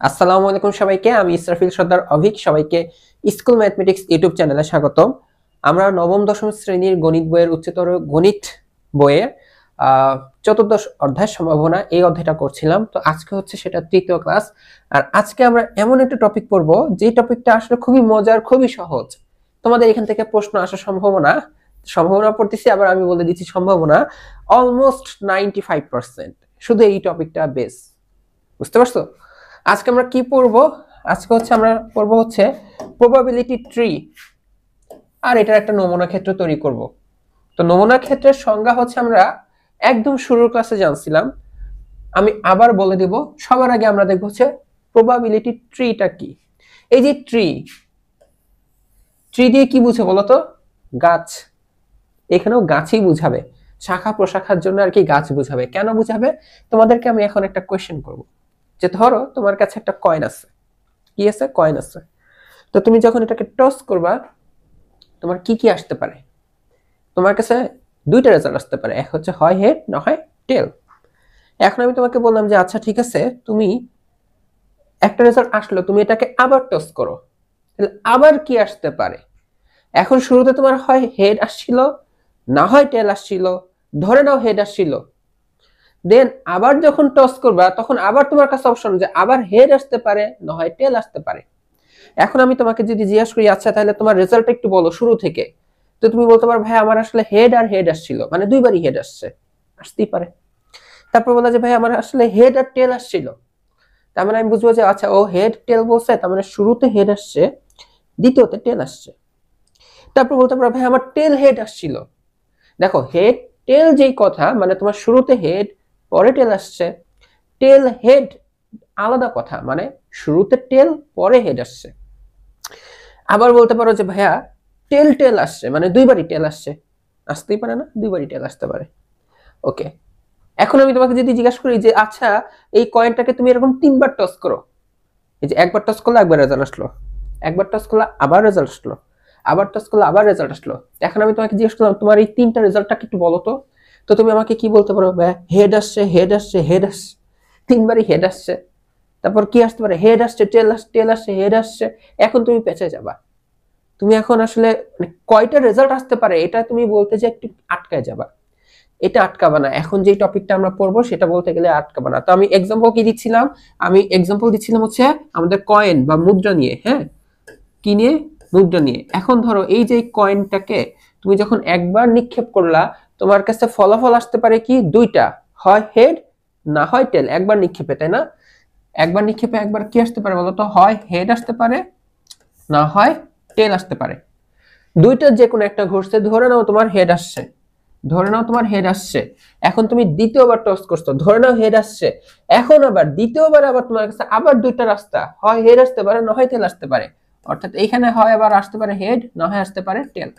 আসসালামু আলাইকুম সবাইকে। আমি ইসরাফিল সর্দার অভিক। সবাইকে স্কুল ম্যাথমেটিক্স ইউটিউব চ্যানেলে স্বাগতম। আমরা নবম দশম শ্রেণীর গণিত বইয়ের উচ্চতর গণিত বইয়ের চতুর্দশ অধ্যায় সম্ভাবনা এই অধ্যায়টা করছিলাম। তো আজকে হচ্ছে সেটা তৃতীয় ক্লাস। আর আজকে আমরা এমন একটা টপিক পড়বো যে টপিকটা আসলে খুবই মজার, খুবই সহজ। তোমাদের এখান থেকে প্রশ্ন আসার সম্ভাবনা সম্ভাবনা পড়তেছি, আবার আমি বলে দিচ্ছি সম্ভাবনা অলমোস্ট 95%। শুধু এই টপিকটা বেস, বুঝতে পারছো? আজকে আমরা কি পড়বো? আজকে হচ্ছে আমরা পড়বো হচ্ছে প্রবাবিলিটি ট্রি, আর এটার একটা নমুনা ক্ষেত্র তৈরি করব। তো নমুনা ক্ষেত্রের সংজ্ঞা হচ্ছে আমরা একদম শুরুর ক্লাসে জানছিলাম, আমি আবার বলে দেব। সবার আগে আমরা দেখব হচ্ছে প্রবাবিলিটি ট্রিটা কি। এই যে ট্রি দিয়ে কি বুঝে বলো তো? গাছ। এখানেও গাছই বুঝাবে, শাখা প্রশাখার জন্য আর কি গাছ বুঝাবে। কেন বুঝাবে? তোমাদেরকে আমি এখন একটা কোয়েশ্চেন করব, যে ধরো তোমার কাছে একটা কয়েন আছে। কি আছে? কয়েন আছে। তো তুমি যখন এটাকে টস করবা, তোমার কি কি আসতে পারে? তোমার কাছে দুইটা রেজাল্ট আসতে পারে, এক হচ্ছে হয় হেড না হয় টেল। এখন আমি তোমাকে বললাম যে আচ্ছা ঠিক আছে, তুমি একটা রেজাল্ট আসলো, তুমি এটাকে আবার টস করো, তাহলে আবার কি আসতে পারে? এখন শুরুতে তোমার হয় হেড আসছিল না হয় টেল আসছিল, ধরে নাও হেড আসছিল। দেন আবার যখন টস করবা তখন আবার তোমার কাছে অপশন যে আবার হেড আসতে পারে না হয় টেল আসতে পারে। এখন আমি তোমাকে যদি জিজ্ঞাসা করি আচ্ছা তাহলে তোমার রেজাল্টটা একটু বলো শুরু থেকে, তো তুমি বলতে পারো ভাই আমার আসলে হেড আর হেড আসছিল, মানে দুইবারই হেড আসছে, আসতেই পারে। তারপর বলা যে ভাই আমার আসলে হেড আর টেল আসছিল, তার মানে আমি বুঝবো যে আচ্ছা ও হেড টেল বলছে, তার মানে শুরুতে হেড আসছে, দ্বিতীয়তে টেল আসছে। তারপর বলতে পারো ভাই আমার টেল হেড আসছিল। দেখো হেড টেল যেই কথা, মানে তোমার শুরুতে হেড পরে টেল আসছে। টেল হেড আলাদা কথা, মানে শুরুতে টেল পরে হেড আসছে। আবার বলতে পারো যে ভাইয়া টেল টেল আসছে, মানে দুইবারই টেল আসছে, আসতেই পারে না? দুইবারই টেল আসতে পারে। ওকে, এখন আমি তোমাকে যদি জিজ্ঞাসা করি যে আচ্ছা এই কয়েনটাকে তুমি এরকম তিনবার টস করো, এই যে একবার টস করলে একবার রেজাল্ট আসলো, একবার টস করলে আবার রেজাল্ট আসলো, আবার টস করলে আবার রেজাল্ট আসলো। এখন আমি তোমাকে জিজ্ঞেস করলাম তোমার এই তিনটা রেজাল্টটাকে একটু বলো তো। তো তুমি আমাকে কি বলতে পারো? হেড আসছে, হেড আসছে, হেড আসছে, তিনবারই হেড আসছে। তারপর কি আসতে পারে? হেড আসছে, টেল আসছে, টেল আসছে, হেড আসছে। এখন তুমি পেঁচে যাবা। তুমি এখন আসলে কয়টা রেজাল্ট আসতে পারে এটা তুমি বলতে যে একটু আটকায় যাবা। এটা আটকাবা না, এখন যে টপিকটা আমরা পড়বো সেটা বলতে গেলে আটকাবা না। তো আমি এক্সাম্পল কি দিচ্ছিলাম? আমি এক্সাম্পল দিচ্ছিলাম হচ্ছে আমাদের কয়েন বা মুদ্রা নিয়ে। হ্যাঁ, কি নিয়ে? মুদ্রা নিয়ে। এখন ধরো এই যে কয়েনটাকে তুমি যখন একবার নিক্ষেপ করলা, তোমার কাছে ফলাফল আসতে পারে কি? দুইটা, হয় হেড না হয় টেল। একবার নিক্ষেপে, তাই না? একবার নিক্ষেপে একবার কি আসতে পারে বলতো? হয় হেড আসতে পারে না হয় টেল আসতে পারে। দুইটার যে কোনো একটা ঘটছে। ধরে নাও তোমার হেড আসছে, ধরে নাও তোমার হেড আসছে। এখন তুমি দ্বিতীয়বার টস করছো, ধরে নাও হেড আসছে। এখন আবার দ্বিতীয়বার আবার তোমার কাছে আবার দুইটা রাস্তা, হয় হেড আসতে পারে না হয় টেল আসতে পারে। অর্থাৎ এখানে হয় আবার আসতে পারে হেড না হয় আসতে পারে টেল।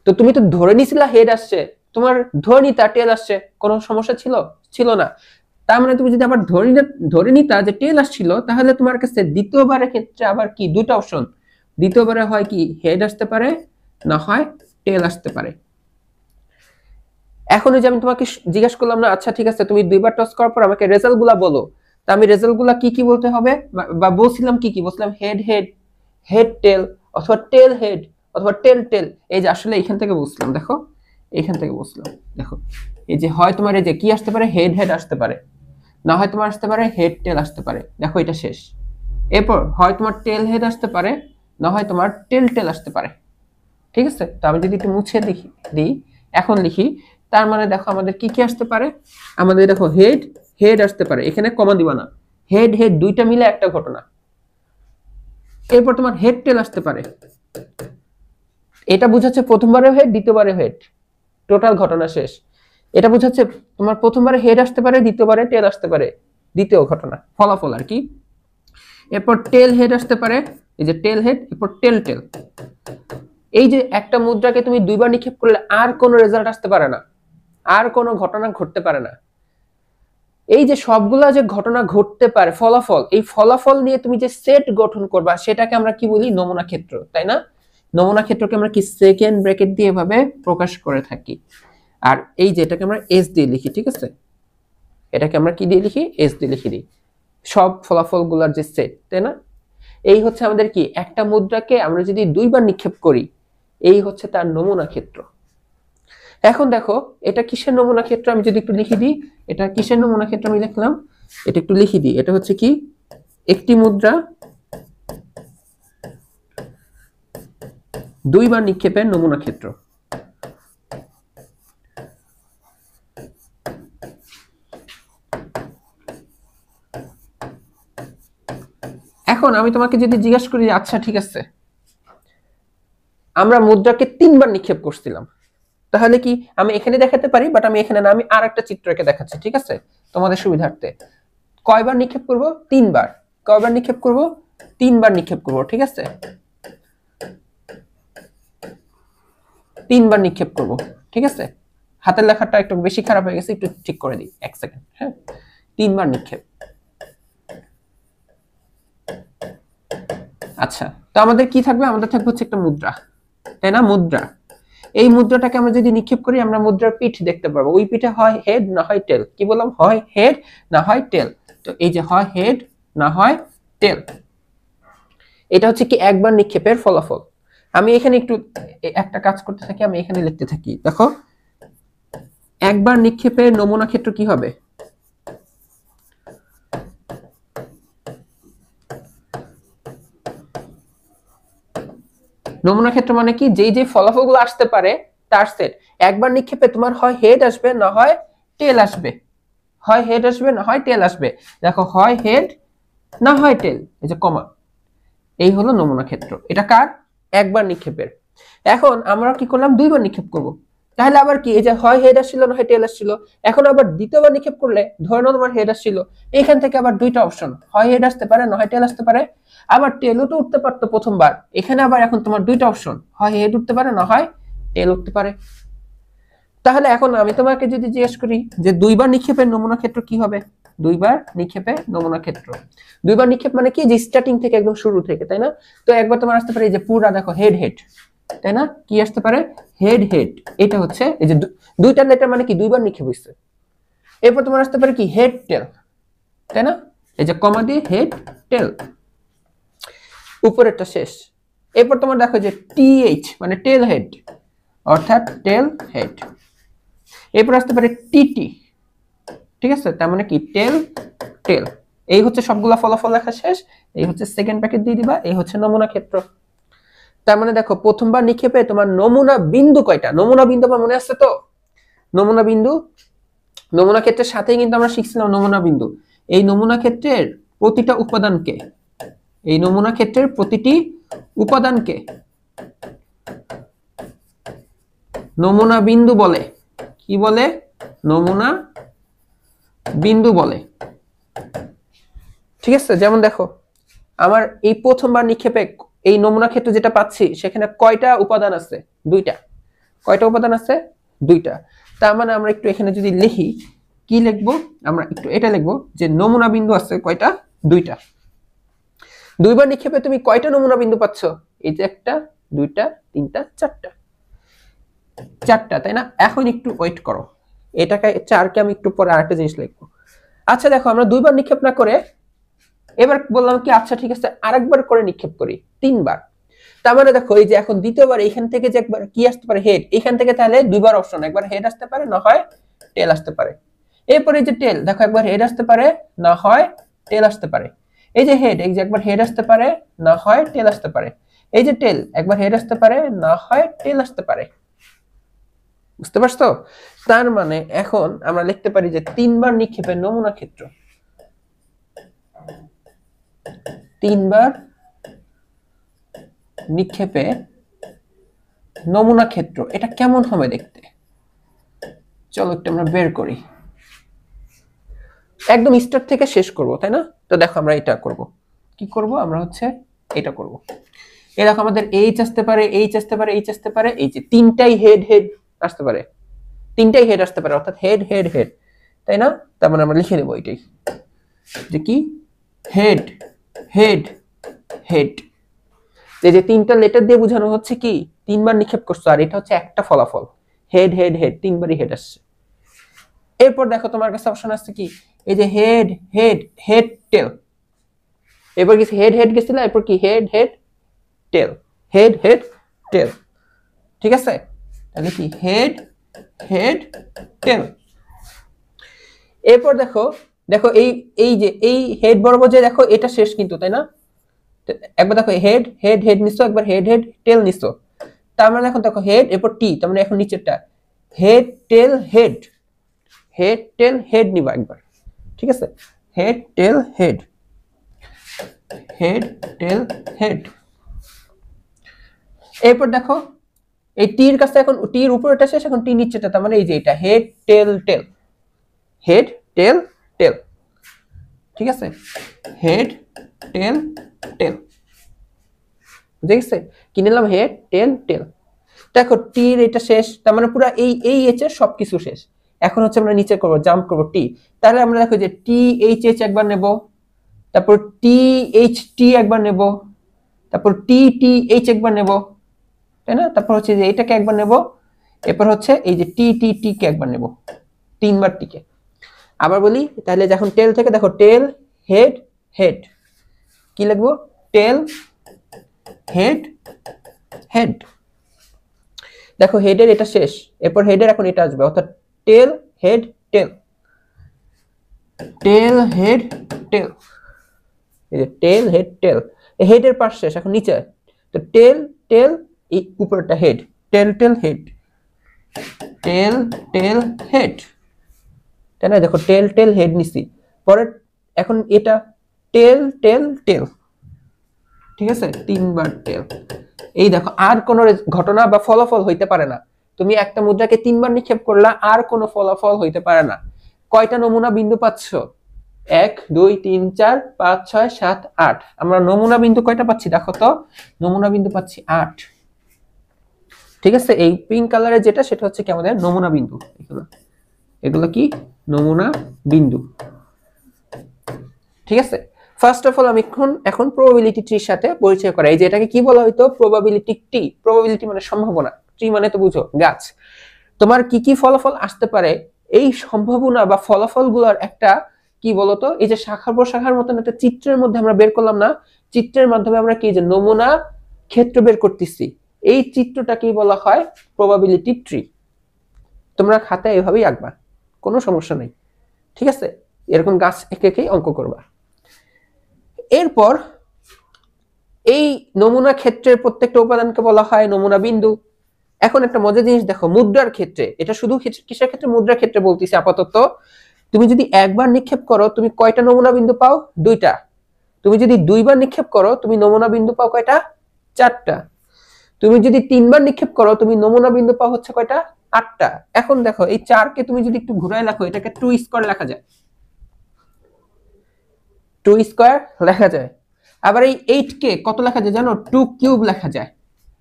তো তুমি তো ধরে নিছিলা হেড আসছে, তোমার ধরে নিতা টেল আসছে, কোনো সমস্যা ছিল? ছিল না। তার মানে তুমি যদি আবার ধরে নিতা যে টেল আসছিল, তাহলে তোমার কাছে দ্বিতীয়বারের ক্ষেত্রে আবার কি দুইটা অপশন। দ্বিতীয়বারে হয় কি হেড আসতে পারে না হয় টেল আসতে পারে। এখন যে আমি তোমাকে জিজ্ঞাসা করলাম না আচ্ছা ঠিক আছে তুমি দুইবার টস করার পর আমাকে রেজাল্ট গুলা বলো, তা আমি রেজাল্ট গুলা কি কি বলতে হবে বা বলছিলাম কি কি বলছিলাম? হেড হেড, হেড টেল, অথবা টেল হেড, অথবা টেল টেল। এই যে আসলে এখান থেকে বুঝলাম, দেখো এখান থেকে বুঝলাম। দেখো এই যে হয় তোমার এই যে কি আসতে পারে? হেড হেড আসতে পারে, না হয় তোমার আসতে পারে হেড টেল আসতে পারে। দেখো এটা শেষ। এরপর হয় তোমার টেল হেড আসতে পারে না হয় তোমার টেল টেল আসতে পারে। ঠিক আছে? তো আমি যদি একটু মুছে দিই, এখন লিখি। তার মানে দেখো আমাদের কি কি আসতে পারে? আমাদের দেখো হেড হেড আসতে পারে, এখানে কমা দিবা না। হেড হেড দুইটা মিলে একটা ঘটনা। এরপর তোমার হেড টেল আসতে পারে, এটা বুঝাচ্ছে প্রথমবারে হেড দ্বিতীয়বারে হেড, টোটাল ঘটনা শেষ। এটা বুঝাচ্ছে তোমার প্রথমবারে হেড আসতে পারে দ্বিতীয়বারে টেল আসতে পারে, দ্বিতীয় ঘটনা, ফলাফল আর কি। এরপর টেল হেড আসতে পারে, এই যে টেল হেড, এরপর টেল টেল। এই যে একটা মুদ্রাকে তুমি দুইবার নিক্ষেপ করলে আর কোনো রেজাল্ট আসতে পারে না, আর কোনো ঘটনা ঘটতে পারে না। এই যে সবগুলা যে ঘটনা ঘটতে পারে ফলাফল, এই ফলাফল নিয়ে তুমি যে সেট গঠন করবা সেটাকে আমরা কি বলি? নমুনা ক্ষেত্র, তাই না? নমুনা ক্ষেত্রকে আমরা কি সেকেন্ড ব্র্যাকেট দিয়ে এভাবে প্রকাশ করে থাকি। আর এই যে এটাকে আমরা এস দিয়ে লিখি, ঠিক আছে? এটাকে আমরা কি দিয়ে লিখি? এস দিয়ে লিখে দিই। সব ফলাফলগুলোর যে সেট, তাই না? এই হচ্ছে আমাদের কি, একটা মুদ্রাকে আমরা যদি দুইবার নিক্ষেপ করি, এই হচ্ছে তার নমুনা ক্ষেত্র। এখন দেখো এটা কিসের নমুনা ক্ষেত্র, আমি যদি একটু লিখে দিই, এটা কিসের নমুনা ক্ষেত্র আমি লিখলাম, এটা একটু লিখে দিই, এটা হচ্ছে কি একটি মুদ্রা দুইবার নিক্ষেপের নমুনা ক্ষেত্র। এখন আমি তোমাকে যদি জিজ্ঞাসা করি, আচ্ছা ঠিক আছে, আমরা মুদ্রাকে তিনবার নিক্ষেপ করছিলাম, তাহলে কি আমি এখানে দেখাতে পারি, বাট আমি এখানে না, আমি আর একটা চিত্রকে দেখাচ্ছি, ঠিক আছে, তোমাদের সুবিধার্থে। কয়বার নিক্ষেপ করব? তিনবার। কয়বার নিক্ষেপ করব? তিনবার নিক্ষেপ করব, ঠিক আছে, তিনবার নিক্ষেপ করব, ঠিক আছে। হাতের লেখাটা একটু বেশি খারাপ হয়ে গেছে, একটু ঠিক করে দিই, এক সেকেন্ড। হ্যাঁ, তিনবার নিক্ষেপ। আচ্ছা, তো আমাদের কি থাকবে? আমাদের থাকবে হচ্ছে একটা মুদ্রা, তাই না? মুদ্রা। এই মুদ্রাটাকে আমরা যদি নিক্ষেপ করি, আমরা মুদ্রার পিঠ দেখতে পারবো। ওই পিঠে হয় হেড না হয় টেল। কি বললাম? হয় হেড না হয় টেল। তো এই যে হয় হেড না হয় টেল, এটা হচ্ছে কি একবার নিক্ষেপের ফলাফল। আমি এখানে একটু একটা কাজ করতে থাকি, আমি এখানে লিখতে থাকি। দেখো, একবার নিক্ষেপের নমুনা ক্ষেত্র কি হবে? নমুনা ক্ষেত্র মানে কি, যেই যে ফলাফলগুলো আসতে পারে তার সেট। একবার নিক্ষেপে তোমার হয় হেড আসবে না হয় টেল আসবে, হয় হেড আসবে না হয় টেল আসবে। দেখো, হয় হেড না হয় টেল, এই যে কমা, এই হলো নমুনা ক্ষেত্র। এটা কার? একবার নিক্ষেপের। এখন আমরা কি করলাম? দুইবার নিক্ষেপ করব। তাহলে আবার কি, এই যে হয় হেড আসছিল না হয় টেল আসছিল, এখন আবার দ্বিতীয়বার নিক্ষেপ করলে ধরে নাও তোমার হেড আসছিল, এখান থেকে আবার দুইটা অপশন, হয় হেড আসতে পারে না হয় টেল আসতে পারে। আবার টেলও তো উঠতে পারতো প্রথমবার, এখানে আবার এখন তোমার দুইটা অপশন, হয় হেড উঠতে পারে না হয় টেল উঠতে পারে। তাহলে এখন আমি তোমাকে যদি জিজ্ঞেস করি যে দুইবার নিক্ষেপের নমুনা ক্ষেত্র কি হবে? দুইবার নিক্ষেপের নমুনা ক্ষেত্র, দুইবার নিক্ষেপ মানে কি, যে স্টার্টিং থেকে একদম শুরু থেকে, তাই না? তো একবার তোমার আসতে পারে এই যে পুরা, দেখো হেড হেড, তাই না? কি আসতে পারে? Head head. এটা হচ্ছে এই যে দুইটা লেটার মানে কি, দুইবার নিক্ষেপ হইছে। এরপর তোমার আসতে পারে কি, হেড টেল, তাই না? এই যে কমা দিয়ে হেড টেল, উপরেরটা শেষ। এরপর তোমার দেখো যে টিএইচ মানে টেল হেড, অর্থাৎ টেল হেড। এরপর আসতে পারে টিটি, ঠিক আছে, তার মানে কি টেল টেল। এই হচ্ছে সবগুলা ফলাফল লেখা শেষ। এই হচ্ছে সেকেন্ড প্যাকেট দিয়ে দিবা, এই হচ্ছে নমুনা ক্ষেত্র। তার মানে দেখো, প্রথমবার নিক্ষেপে তোমার নমুনা বিন্দু কয়টা? নমুনা বিন্দু আমার মনে আছে তো? নমুনা বিন্দু, নমুনা ক্ষেত্রের সাথেই কিন্তু আমরা শিখছিলাম নমুনা বিন্দু। এই নমুনা ক্ষেত্রের প্রতিটা উপাদানকে, এই নমুনা ক্ষেত্রের প্রতিটি উপাদানকে নমুনা বিন্দু বলে। কি বলে? নমুনা বিন্দু বলে, ঠিক আছে। যেমন দেখো, আমার এই প্রথমবার নিক্ষেপে এই নমুনা ক্ষেত্র যেটা পাচ্ছি, সেখানে কয়টা উপাদান আছে? দুইটা। কয়টা উপাদান আছে? দুইটা। তার মানে আমরা একটু এখানে যদি লিখি, কি লিখবো? আমরা একটু এটা লিখবো যে নমুনা বিন্দু আছে কয়টা? দুইটা। দুইবার নিক্ষেপে তুমি কয়টা নমুনা বিন্দু পাচ্ছ? এই যে একটা, দুইটা, তিনটা, চারটা, চারটা, তাই না? এখন একটু ওয়েট করো, এটাকে চারকে আমি একটু পরে আরেকটা জিনিস লিখবো। আচ্ছা দেখো, আমরা দুইবার নিক্ষেপ না করে এবার বললাম কি, আচ্ছা ঠিক আছে আরেকবার করে নিক্ষেপ করি, তিনবার। তার মানে দেখো, এই যে এখন দ্বিতীয়বার এইখান থেকে যে একবার কি আসতে পারে, হেড, এখান থেকে তাহলে দুইবার অপশন, একবার হেড আসতে পারে না হয় টেল আসতে পারে। এরপরে এই যে টেল, দেখো একবার হেড আসতে পারে না হয় টেল আসতে পারে। এই যে হেড, এই যে একবার হেড আসতে পারে না হয় টেল আসতে পারে। এই যে টেল, একবার হেড আসতে পারে না হয় টেল আসতে পারে। বুঝতে পারছো? তার মানে এখন আমরা লিখতে পারি যে তিনবার নিক্ষেপের নমুনা ক্ষেত্র, তিনবার নিক্ষেপে নমুনা ক্ষেত্র, এটা কেমন হবে দেখতে? চলো একটু আমরা বের করি, একদম স্টার্ট থেকে শেষ করব, তাই না? তো দেখো আমরা এটা করব, কি করব? আমরা হচ্ছে এটা করব। এই দেখো, আমাদের এইচ আসতে পারে, এইচ আসতে পারে, এইচ আসতে পারে, এই যে তিনটাই হেড হেড আসতে পারে, তিনটাই হেড আসতে পারে, অর্থাৎ হেড হেড হেড, তাই না? তার মানে আমরা লিখে দেবো এটাই, যে কি হেড হেড হেড। যে তিনটা লেটার দিয়ে বোঝানো হচ্ছে কি, তিনবার নিক্ষেপ করছো, আর এটা হচ্ছে একটা ফলাফল, হেড হেড হেড, তিনবারই হেড আসছে। এরপর দেখো তোমার কাছে অপশন আসছে কি, এই যে হেড হেড হেড টেল। এরপর কি হেড হেড গেছিল, এরপর কি head head tail, head head টেল। ঠিক আছে, তাহলে কি হেড হেড টেল। এরপর দেখো দেখো এই এই যে এই হেড বরাবর যে দেখো এটা শেষ কিন্তু, তাই না? একবার দেখো হেড হেড হেড নিছো, একবার হেড হেড টেল নিছো, তার মানে এখন দেখো হেড এরপর টি, তার মানে এখন নিচেরটা head tail head, head tail head নিবা একবার। ঠিক আছে, head tail head, head tail head. এরপর দেখো এই টির কাছে এখন টির উপরেটা শেষ, এখন টি নিচেটা, তার মানে এই যে এটা head tail tail, head tail টেল। ঠিক আছে, হেড টেল টেল। বুঝে গেছে? কি নিলাম? হেড টেল টেল। দেখো টির এটা শেষ, তার মানে পুরো এই এইচ এর সবকিছু শেষ। এখন হচ্ছে আমরা নিচে করব, জাম্প করব টি। তাহলে আমরা দেখো যে টি এইচ এইচ একবার নেব, তারপর টি এইচ টি একবার নেব, তারপর টি টি এইচ একবার নেব, তাই না? তারপর হচ্ছে যে এটাকে একবার নেব, এরপর হচ্ছে এই যে টি টি টি কে একবার নেব, তিনবার টি কে। আবার বলি তাহলে, যখন টেল থেকে দেখো টেল হেড হেড, কি লিখবো? টেল হেড হেড। দেখো হেডের এটা শেষ, এরপর হেডের এখন এটা আসবে, অর্থাৎ টেল হেড টেল, টেল হেড টেল। এই যে টেল হেড টেল, হেডের পাশ শেষ, এখন নিচে তো টেল টেল, এই উপরটা head, tail tail head, tail tail head, তাই না? দেখো টেল টেল হেড নিছি, পরে এখন এটা টেল টেল টেল। ঠিক আছে, তিনবার টেল। এই দেখো আর কোনো ঘটনা বা ফলাফল হইতে পারে না। তুমি একটা মুদ্রাকে তিনবার নিক্ষেপ করলা, আর কোনো ফলাফল হইতে পারে না। কয়টা নমুনা বিন্দু পাচ্ছ? 1 2 3 4 5 6 7 8। আমরা নমুনা বিন্দু কয়টা পাচ্ছি দেখো তো? নমুনা বিন্দু পাচ্ছি 8। ঠিক আছে, এই পিঙ্ক কালারের যেটা সেটা হচ্ছে কি আমাদের নমুনা বিন্দু। এগুলো কি নমুনা বিন্দু। ঠিক আছে, ফার্স্ট অফ অল আমি এখন প্রবাবিলিটি ট্রির সাথে পরিচয় করাই। যে এটাকে কি বলা হইতো? Probability tree. প্রবাবিলিটি মানে সম্ভাবনা, ট্রি মানে তো বুঝো গাছ। তোমার কি কি ফলাফল আসতে পারে, এই সম্ভাবনা বা ফলাফলগুলোর একটা কি বলতো, এই যে শাখা প্রশাখার মতন একটা চিত্রের মধ্যে আমরা বের করলাম না, চিত্রের মাধ্যমে আমরা কি যে নমুনা ক্ষেত্র বের করতেছি, এই চিত্রটা কি বলা হয়? Probability tree. তোমরা খাতায় এভাবেই আঁকবা, কোনো সমস্যা নেই। ঠিক আছে, এরকম গাছ এঁকে এঁকে অঙ্ক করবা। এরপর এই নমুনা ক্ষেত্রের প্রত্যেকটা উপাদানকে বলা হয় নমুনা বিন্দু। এখন একটা মজার জিনিস দেখো, মুদ্রার ক্ষেত্রে, এটা শুধু কিসের ক্ষেত্রে? মুদ্রার ক্ষেত্রে বলতেছি আপাতত। তুমি যদি একবার নিক্ষেপ করো তুমি কয়টা নমুনা বিন্দু পাও? 2টা। তুমি যদি 2বার নিক্ষেপ করো তুমি নমুনা বিন্দু পাও কয়টা? 4টা। তুমি যদি 3বার নিক্ষেপ করো তুমি নমুনা বিন্দু পাও হচ্ছে কয়টা? 8টা। এখন দেখো এই 4 কে তুমি যদি একটু ঘুরায় লেখো, এটাকে 2 স্কয়ার লেখা যায়, 2 স্কয়ার লেখা যায়। আবার এই 8 কে কত লেখা যায় জানো? 2 কিউব লেখা যায়।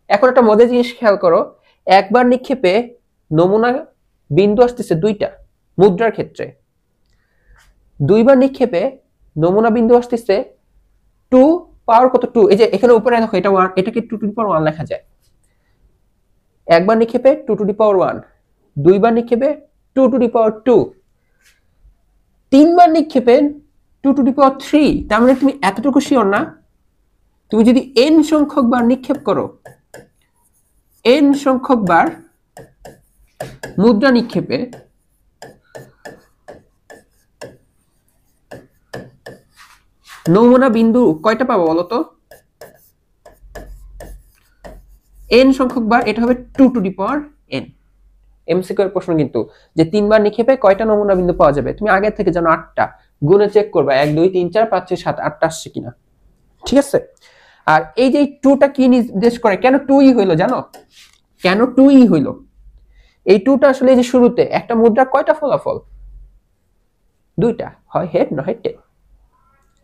এখন একটা মজার জিনিস খেয়াল করো, একবার নিক্ষেপে নমুনা বিন্দু আসতেছে 2টা মুদ্রার ক্ষেত্রে, 2বার নিক্ষেপে নমুনা বিন্দু আসতেছে 2 পাওয়ার কত? 2। এই যে এখানে উপরে দেখো এটা 1, এটাকে 2 টু দি পাওয়ার 1 লেখা যায়। একবার নিক্ষেপে 2 টু দি পাওয়ার 1, 2বার নিক্ষেপে 2 টু দি পাওয়ার 2, 3বার নিক্ষেপে 2 টু দি পাওয়ার 3। তার মানে তুমি এতটুকু শিওর না? তুমি যদি n সংখ্যক বার নিক্ষেপ করো, n সংখ্যক বার মুদ্রা নিক্ষেপে নমুনা বিন্দু কয়টা পাবো বলতো? n সংখ্যক বার, এটা হবে 2 to the power n। MCQ এর প্রশ্ন কিন্তু, যে 3বার নিক্ষেপে কয়টা নমুনা বিন্দু পাওয়া যাবে? তুমি আগে থেকে জানো 8টা, গুণে চেক করবা 1 2 3 4 5 6 7 8টা আসছে কিনা। ঠিক আছে, আর এই যে 2টা কি নির্দেশ করে? কেন 2ই হইলো জানো? কেন 2ই হইলো? এই 2টা আসলে এই যে শুরুতে একটা মুদ্রা কয়টা ফলাফল? 2টা, হয় হেড না হয় টেল।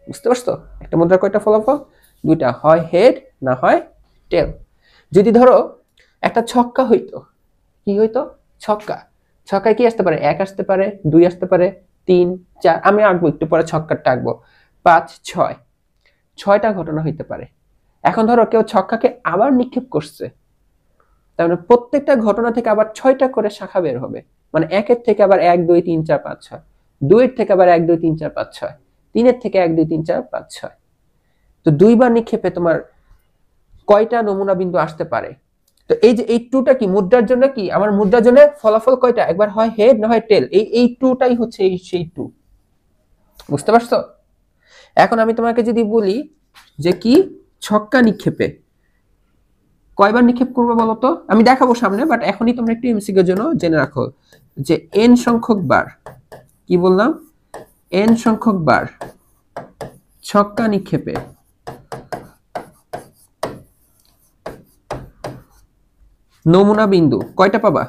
বুঝতে পারছো? একটা মুদ্রা কয়টা ফলাফল? 2টা, হয় হেড না হয় টেল। যদি ধরো একটা ছক্কা হইতো, কি হইতো? ছক্কা। ছক্কায় কি আসতে পারে? 1 আসতে পারে, 2 আসতে পারে, 3 4, আমি আঁকবো একটু পরে ছক্কাটা আঁকবো, 5 6, 6টা ঘটনা হইতে পারে। এখন ধরো কেউ ছক্কাকে আবার নিক্ষেপ করছে, তার মানে প্রত্যেকটা ঘটনা থেকে আবার 6টা করে শাখা বের হবে। মানে 1 এর থেকে আবার 1 2 3 4 5 6, 2 এর থেকে আবার 1 2 3 4 5 6, 3 থেকে 1 2 3 4 5 6। তো দুইবার নিক্ষেপে তোমার কয়টা নমুনা বিন্দু আসতে পারে? তো এই যে এই টুটা কি মুদ্রার জন্য, কি আমার মুদ্রার জন্য ফলাফল কয়টা, একবার হয় হেড না হয় টেল, এই টুটাই হচ্ছে এই সেই টু। বুঝতে পারছো? এখন আমি তোমাকে যদি বলি যে কি ছক্কা নিক্ষেপে কয়বার নিক্ষেপ করবে বলো তো, আমি দেখাবো সামনে, বাট এখনই তোমরা একটু এমসিকিউর জন্য জেনে রাখো যে এন সংখ্যক বার, কি বললাম, এন সংখ্যক বার ছক্কা নিক্ষেপে নমুনা বিন্দু কয়টা পাবা?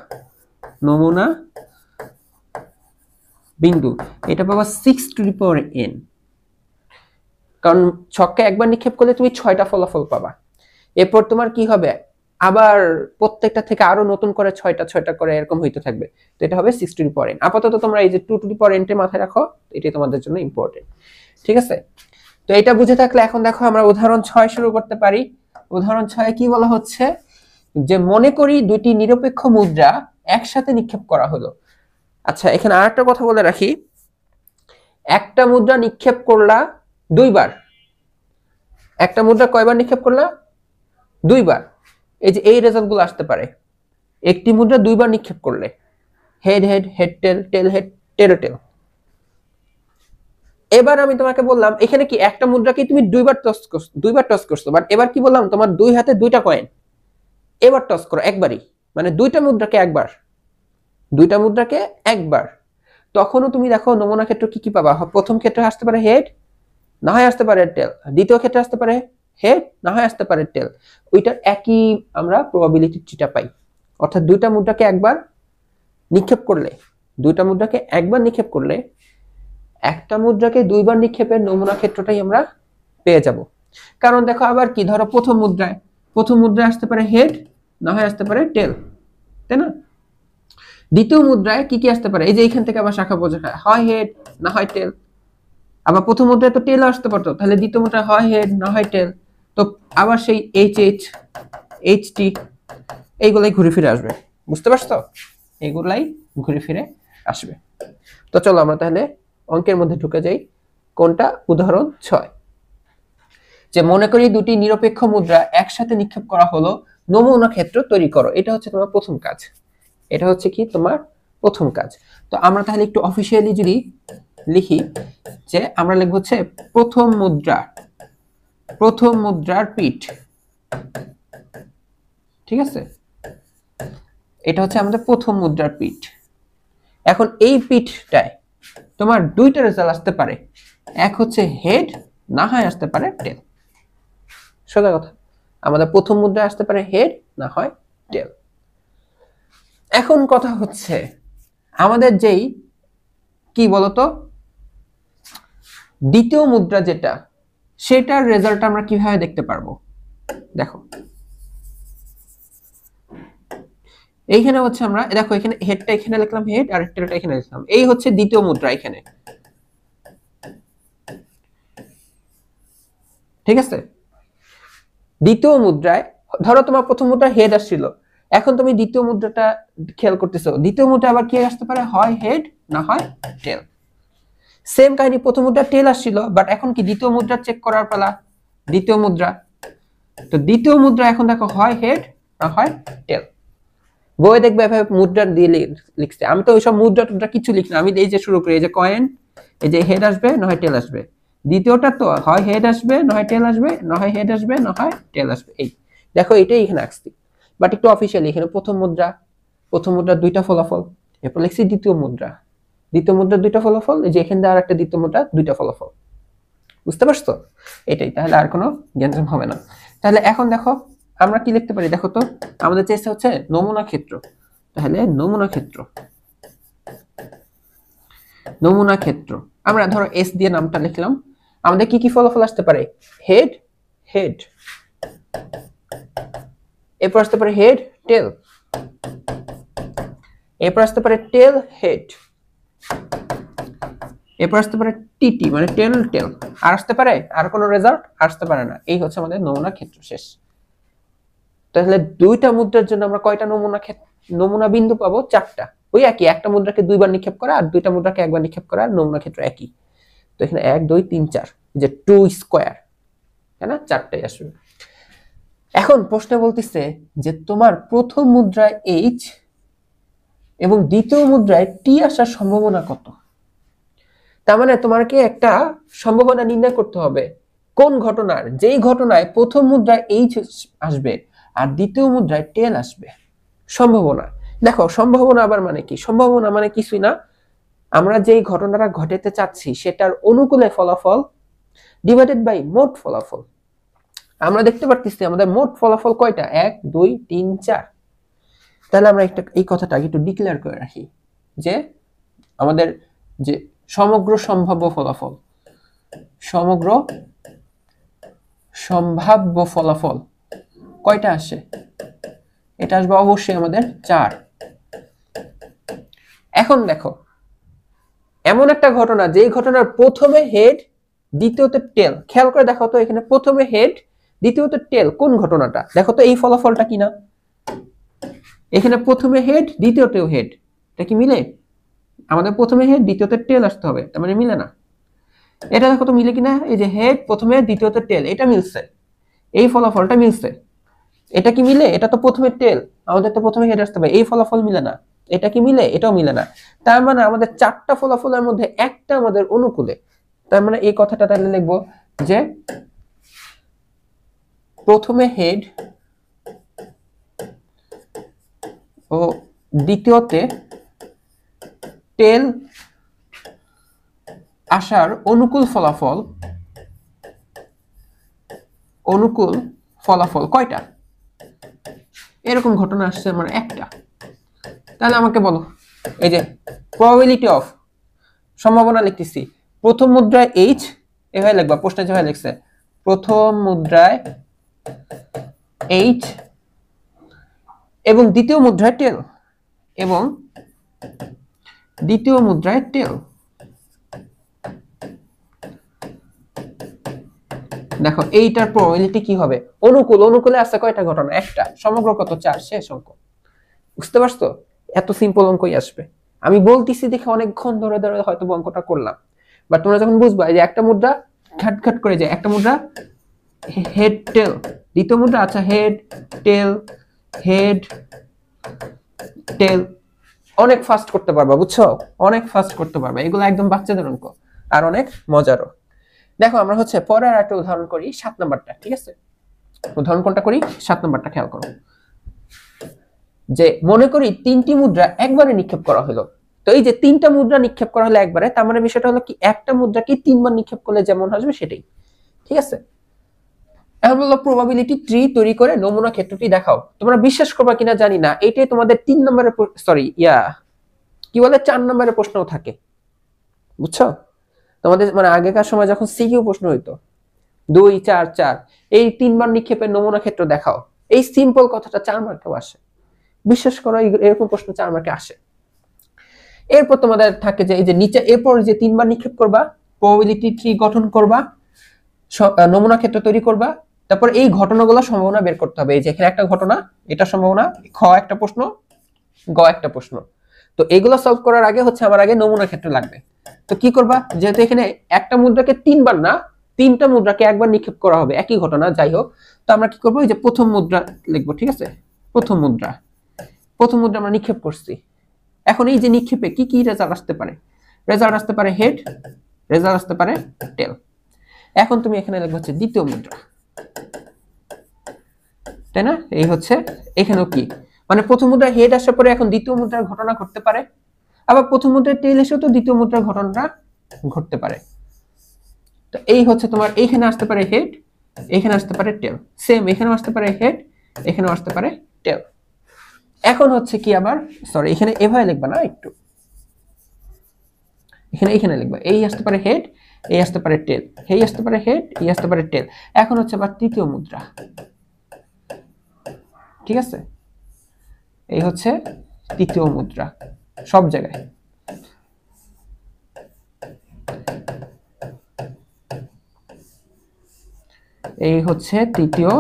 নমুনা বিন্দু এটা পাবা 6n, কারণ ছক্কা একবার নিক্ষেপ করলে তুমি 6টা ফলাফল পাবা। এরপর তোমার কি হবে, আবার প্রত্যেকটা থেকে আরো নতুন করে 6টা করে এরকম হইতে থাকবে। তো এটা হবে 6n। আপাতত তোমরা এই যে 2n এর মাথায় রাখো, এটাই তোমাদের জন্য ইম্পর্টেন্ট। ঠিক আছে, তো এটা বুঝে থাকলে এখন দেখো আমরা উদাহরণ 6 শুরু করতে পারি। উদাহরণ 6 কি বলা হচ্ছে, যে মনে করি দুটি নিরপেক্ষ মুদ্রা একসাথে নিক্ষেপ করা হলো। আচ্ছা, এখানে আরেকটা কথা বলে রাখি, একটা মুদ্রা নিক্ষেপ করলা দুইবার, একটা মুদ্রা কয়বার নিক্ষেপ করলা? দুইবার। এই যে এই রেজাল্টগুলো আসতে পারে, একটি মুদ্রা দুইবার নিক্ষেপ করলে head head head tail tail head tail tail. এবার আমি তোমাকে বললাম এখানে কি একটা মুদ্রাকে তুমি দুইবার টস করছো, বাট এবার কি বললাম, তোমার দুই হাতে দুইটা কয়েন, এবার টস করো একবারই, মানে দুইটা মুদ্রাকে একবার। তখনও তুমি দেখো নমুনা ক্ষেত্র কি কি পাবা, প্রথম ক্ষেত্রে আসতে পারে হেড, না হয় আসতে পারে টেল, দ্বিতীয় ক্ষেত্রে আসতে পারে হেড, না হয় আসতে পারে টেল। ওইটার একই আমরা প্রবাবিলিটিটা পাই। অর্থাৎ দুইটা মুদ্রাকে একবার নিক্ষেপ করলে একটা মুদ্রাকে দুইবার নিক্ষেপের নমুনা ক্ষেত্রটাই আমরা পেয়ে যাব। কারণ দেখো আবার কি, ধরো প্রথম মুদ্রায় আসতে পারে হেড, না হয় আসতে পারে টেল, তাই না? দ্বিতীয় মুদ্রায় কি কি আসতে পারে, এই যে এখান থেকে আবার শাখা প্রশাখা, হয় হেড না হয় টেল। আবার প্রথম মুদ্রায় তো টেল আসতে পারতো, তাহলে দ্বিতীয় মুদ্রায় হয় হেড না হয় টেল। তো আবার সেই HH HT এইগুলাই ঘুরে ফিরে আসবে। বুঝতে পারছো? এইগুলাই ঘুরে ফিরে আসবে। তো চলো আমরা তাহলে অঙ্কের মধ্যে ঢুকে যাই। কোনটা? উদাহরণ 6, যে মনে করি দুটি নিরপেক্ষ মুদ্রা একসাথে নিক্ষেপ করা হলো, নমুনা ক্ষেত্র তৈরি করো। এটা হচ্ছে তোমার প্রথম কাজ, তো আমরা তাহলে একটু অফিসিয়ালি যদি লিখি, যে আমরা লিখব হচ্ছে প্রথম মুদ্রার পিঠ। ঠিক আছে, এটা হচ্ছে আমাদের প্রথম মুদ্রার পিঠ। এখন এই পিঠটায় তোমার দুইটা রেজাল্ট আসতে পারে, এক হচ্ছে হেড, না হয় আসতে পারে টেল। সোজা কথা, আমাদের প্রথম মুদ্রায় আসতে পারে হেড, না হয় টেল। এখন কথা হচ্ছে আমাদের যেই কি বলতো দ্বিতীয় মুদ্রা যেটা, সেটার রেজাল্ট আমরা কিভাবে দেখতে পারবো? দেখো এইখানে হচ্ছে আমরা দেখো এখানে হেডটা এখানে লিখলাম হেড, আর টেলটা এখানে লিখলাম, এই হচ্ছে দ্বিতীয় মুদ্রা এখানে। ঠিক আছে, দ্বিতীয় মুদ্রায় ধরো তোমার প্রথম মুদ্রা হেড আসছিল, এখন তুমি দ্বিতীয় মুদ্রাটা খেয়াল করতেছো, দ্বিতীয় মুদ্রা আবার কি আসতে পারে, হয় হেড না হয় টেল। সেম কাহিনী, প্রথম মুদ্রা টেল আসছিল, বাট এখন কি দ্বিতীয় মুদ্রা চেক করার পালা, দ্বিতীয় মুদ্রা। তো দ্বিতীয় মুদ্রা এখন দেখো হয় হেড না হয় টেল। বইয়ে দেখবে এভাবে মুদ্রা দিয়ে লিখছে, আমি তো ওইসব মুদ্রা টুদ্রা কিছু লিখি না, আমি এই যে শুরু করি, এই যে কয়েন, এই যে হেড আসবে না হয় টেল আসবে, দ্বিতীয়টা তো হয় হেড আসবে না হয় টেল আসবে, না হয় হেড আসবে না হয় টেল আসবে। এই দেখো এটাই এখানে আসছে, বাট একটু অফিসিয়ালি এখানে প্রথম মুদ্রা দুইটা ফলাফল, এরপর লিখছি দ্বিতীয় মুদ্রা দুইটা ফলাফল, এই যে এখানে আর একটা দ্বিতীয় মুদ্রা দুইটা ফলাফল। বুঝতে পারছো? এটাই, তাহলে আর কোনো গ্যাঞ্জাম হবে না। তাহলে এখন দেখো আমরা কি লিখতে পারি, দেখো তো আমাদের চেষ্টা হচ্ছে নমুনা ক্ষেত্র, তাহলে নমুনা ক্ষেত্র আমরা ধরো এস দিয়ে নামটা লিখলাম। আমাদের কি কি ফলাফল আসতে পারে, হেড হেড, এরপর আসতে পারে হেড টেল, এরপর আসতে পারে টেল হেড, এরপর আসতে পারে টিটি মানে টেল টেল, আর আসতে পারে আর কোনো রেজাল্ট আসতে পারে না। এই হচ্ছে আমাদের নমুনা ক্ষেত্র শেষ। তাহলে দুইটা মুদ্রার জন্য আমরা কয়টা নমুনা বিন্দু পাবো? 4টা। ওই একই, একটা মুদ্রাকে দুইবার নিক্ষেপ করা আর দুইটা মুদ্রাকে একবার নিক্ষেপ করা, নমুনা ক্ষেত্র একই। তো এখানে 1 2 3 4 যে 2 স্কয়ার, তাই না, 4টাই আসবে। এখন প্রশ্নে বলতেছে যে তোমার প্রথম মুদ্রায় এইচ এবং দ্বিতীয় মুদ্রায় টি আসার সম্ভাবনা কত। তার মানে তোমাকে একটা সম্ভাবনা নির্ণয় করতে হবে কোন ঘটনার, যেই ঘটনায় প্রথম মুদ্রায় এইচ আসবে আর দ্বিতীয় মুদ্রায় টেল আসবে। সম্ভাবনা, দেখো সম্ভাবনা আবার মানে কি, সম্ভাবনা মানে কিছুই না, আমরা যেই ঘটনাটা ঘটাতে চাচ্ছি সেটার অনুকূলে ফলাফল ডিভাইডেড বাই মোট ফলাফল। আমরা দেখতে পারতেছি আমাদের মোট ফলাফল কয়টা, 1 2 3 4। তাহলে আমরা একটা এই কথাটা একটু ডিক্লেয়ার করে রাখি যে আমাদের যে সমগ্র সম্ভাব্য ফলাফল, সমগ্র সম্ভাব্য ফলাফল কয়টা আসে, এটা আসবে অবশ্যই আমাদের 4। এখন দেখো এমন একটা ঘটনা যেই ঘটনার প্রথমে হেড দ্বিতীয়তে টেল, খেয়াল করে দেখো তো এখানে প্রথমে হেড দ্বিতীয়তে টেল কোন ঘটনাটা, দেখো তো এই ফলাফলটা কিনা, এখানে প্রথমে হেড দ্বিতীয়তেও হেড, এটা কি মিলে, আমাদের প্রথমে হেড দ্বিতীয়তে টেল আসতে হবে, তার মানে মিলে না। এটা দেখো তো মিলে কিনা, এই যে হেড প্রথমে দ্বিতীয়তে টেল, এটা মিলছে, এই ফলাফলটা মিলছে। এটা কি মিলে, এটা তো প্রথমে টেল, আমাদের তো প্রথমে হেড আসতে হবে, এই ফলাফল মিলে না। এটা কি মিলে, এটাও মিলে না। তার মানে আমাদের 4টা ফলাফলের মধ্যে একটা আমাদের অনুকূলে। তার মানে এই কথাটা তাহলে লিখবো যে প্রথমে হেড ও দ্বিতীয়তে টেল আসার অনুকূল ফলাফল কয়টা, এরকম ঘটনা আসছে আমার একটা। তাহলে আমাকে বলো, এই যে প্রবাবিলিটি অফ, সম্ভাবনা লিখতেছি, প্রথম মুদ্রায় এইচ এভাবে লিখবা, প্রশ্নে যেভাবে লিখছে প্রথম মুদ্রায় এইচ এবং দ্বিতীয় মুদ্রায় টেল, এবং দ্বিতীয় মুদ্রায় টেল। দেখো এইটার প্রবাবিলিটি কি হবে, অনুকূলে আছে কয়টা ঘটনা, একটা, সমগ্র কত 4, শেষ অঙ্ক। বুঝতে পারছো, এত সিম্পল অঙ্কই আসবে। আমি বলতেছি দেখে অনেকক্ষণ ধরে ধরে হয়তো অঙ্কটা করলাম, বাট তোমরা যখন বুঝবা যে একটা মুদ্রা ঘাট করে যায়, একটা মুদ্রা হেড টেল, দ্বিতীয় মুদ্রা আচ্ছা হেড টেল হেড টেল, অনেক ফাস্ট করতে পারবা, বুঝছো, অনেক ফাস্ট করতে পারবা, এগুলো একদম বাচ্চাদের অঙ্ক আর অনেক মজারও। দেখো আমরা হচ্ছে পরে আর একটা উদাহরণ করি, 7 নাম্বারটা, ঠিক আছে, উদাহরণ কোনটা করি, 7 নাম্বারটা খেয়াল করো। যে মনে করি 3টি মুদ্রা একবারে নিক্ষেপ করা হলো, তো এই যে 3টা মুদ্রা নিক্ষেপ করা হলো একবারে, তার মানে বিষয়টা হলো কি একটা মুদ্রাকে 3 বার নিক্ষেপ করলে যেমন আসবে সেটাই, ঠিক আছে। এখন বললো প্রবাবিলিটি ট্রি তৈরি করে নমুনা ক্ষেত্রটি দেখাও। তোমরা বিশ্বাস করবা কিনা জানি না, এটাই তোমাদের 3 নম্বরের কি বলে 4 নম্বরের প্রশ্নও থাকে, বুঝছো। তোমাদের মানে আগেকার সময় যখন সিকিউ প্রশ্ন হইতো 2 4 4, এই 3 বার নিক্ষেপের নমুনা ক্ষেত্র দেখাও, এই সিম্পল কথাটা 4 মার্কেও আসে, বিশ্বাস করো এরকম প্রশ্ন 4 মার্কে আসে। এরপর তোমাদের থাকে যে এই যে নিচে এরপর যে 3 বার নিক্ষেপ করবা, প্রবাবিলিটি ট্রি গঠন করবা, নমুনা ক্ষেত্র তৈরি করবা, তারপর এই ঘটনাগুলো সম্ভাবনা বের করতে হবে। এই যে এখানে একটা ঘটনা, এটা সম্ভাবনা, খ একটা প্রশ্ন, গ একটা প্রশ্ন। তো এগুলো সলভ করার আগে হচ্ছে আমার আগে নমুনা ক্ষেত্র লাগবে। তো কি করবা, যেহেতু এখানে একটা মুদ্রাকে 3 বার না 3টা মুদ্রাকে একবার নিক্ষেপ করা হবে, একই ঘটনা, যাই হোক, তো আমরা কি করবো, এই যে প্রথম মুদ্রা লিখবো, ঠিক আছে, প্রথম মুদ্রা আমরা নিক্ষেপ করছি। এখন এই যে নিক্ষেপে কি কি রেজাল্ট আসতে পারে, রেজাল্ট আসতে পারে হেড, রেজাল্ট আসতে পারে টেল। এখন তুমি এখানে লিখবে হচ্ছে দ্বিতীয় মুদ্রা, তাই না, এই হচ্ছে এখানেও কি মানে প্রথম মুদ্রা হেড আসার পরে এখন দ্বিতীয় মুদ্রার ঘটনা ঘটতে পারে, আবার প্রথম মুদ্রার টেল এসেও তো দ্বিতীয় মুদ্রার ঘটনাটা ঘটতে পারে। তো এই হচ্ছে তোমার এইখানে আসতে পারে হেড, এখানে আসতে পারে টেল, সেম এখানেও আসতে পারে হেড, এখানেও আসতে পারে টেল। এখন হচ্ছে কি আবার সরি এখানে এভাবে লিখবা না, একটু এখানে লিখবা, এই আসতে পারে হেড, এই আসতে পারে টেল, এই আসতে পারে হেড, এই আসতে পারে টেল। এখন হচ্ছে আবার তৃতীয় মুদ্রা, ঠিক আছে, এই হচ্ছে তৃতীয় মুদ্রা সব জায়গায়। এই হচ্ছে তৃতীয়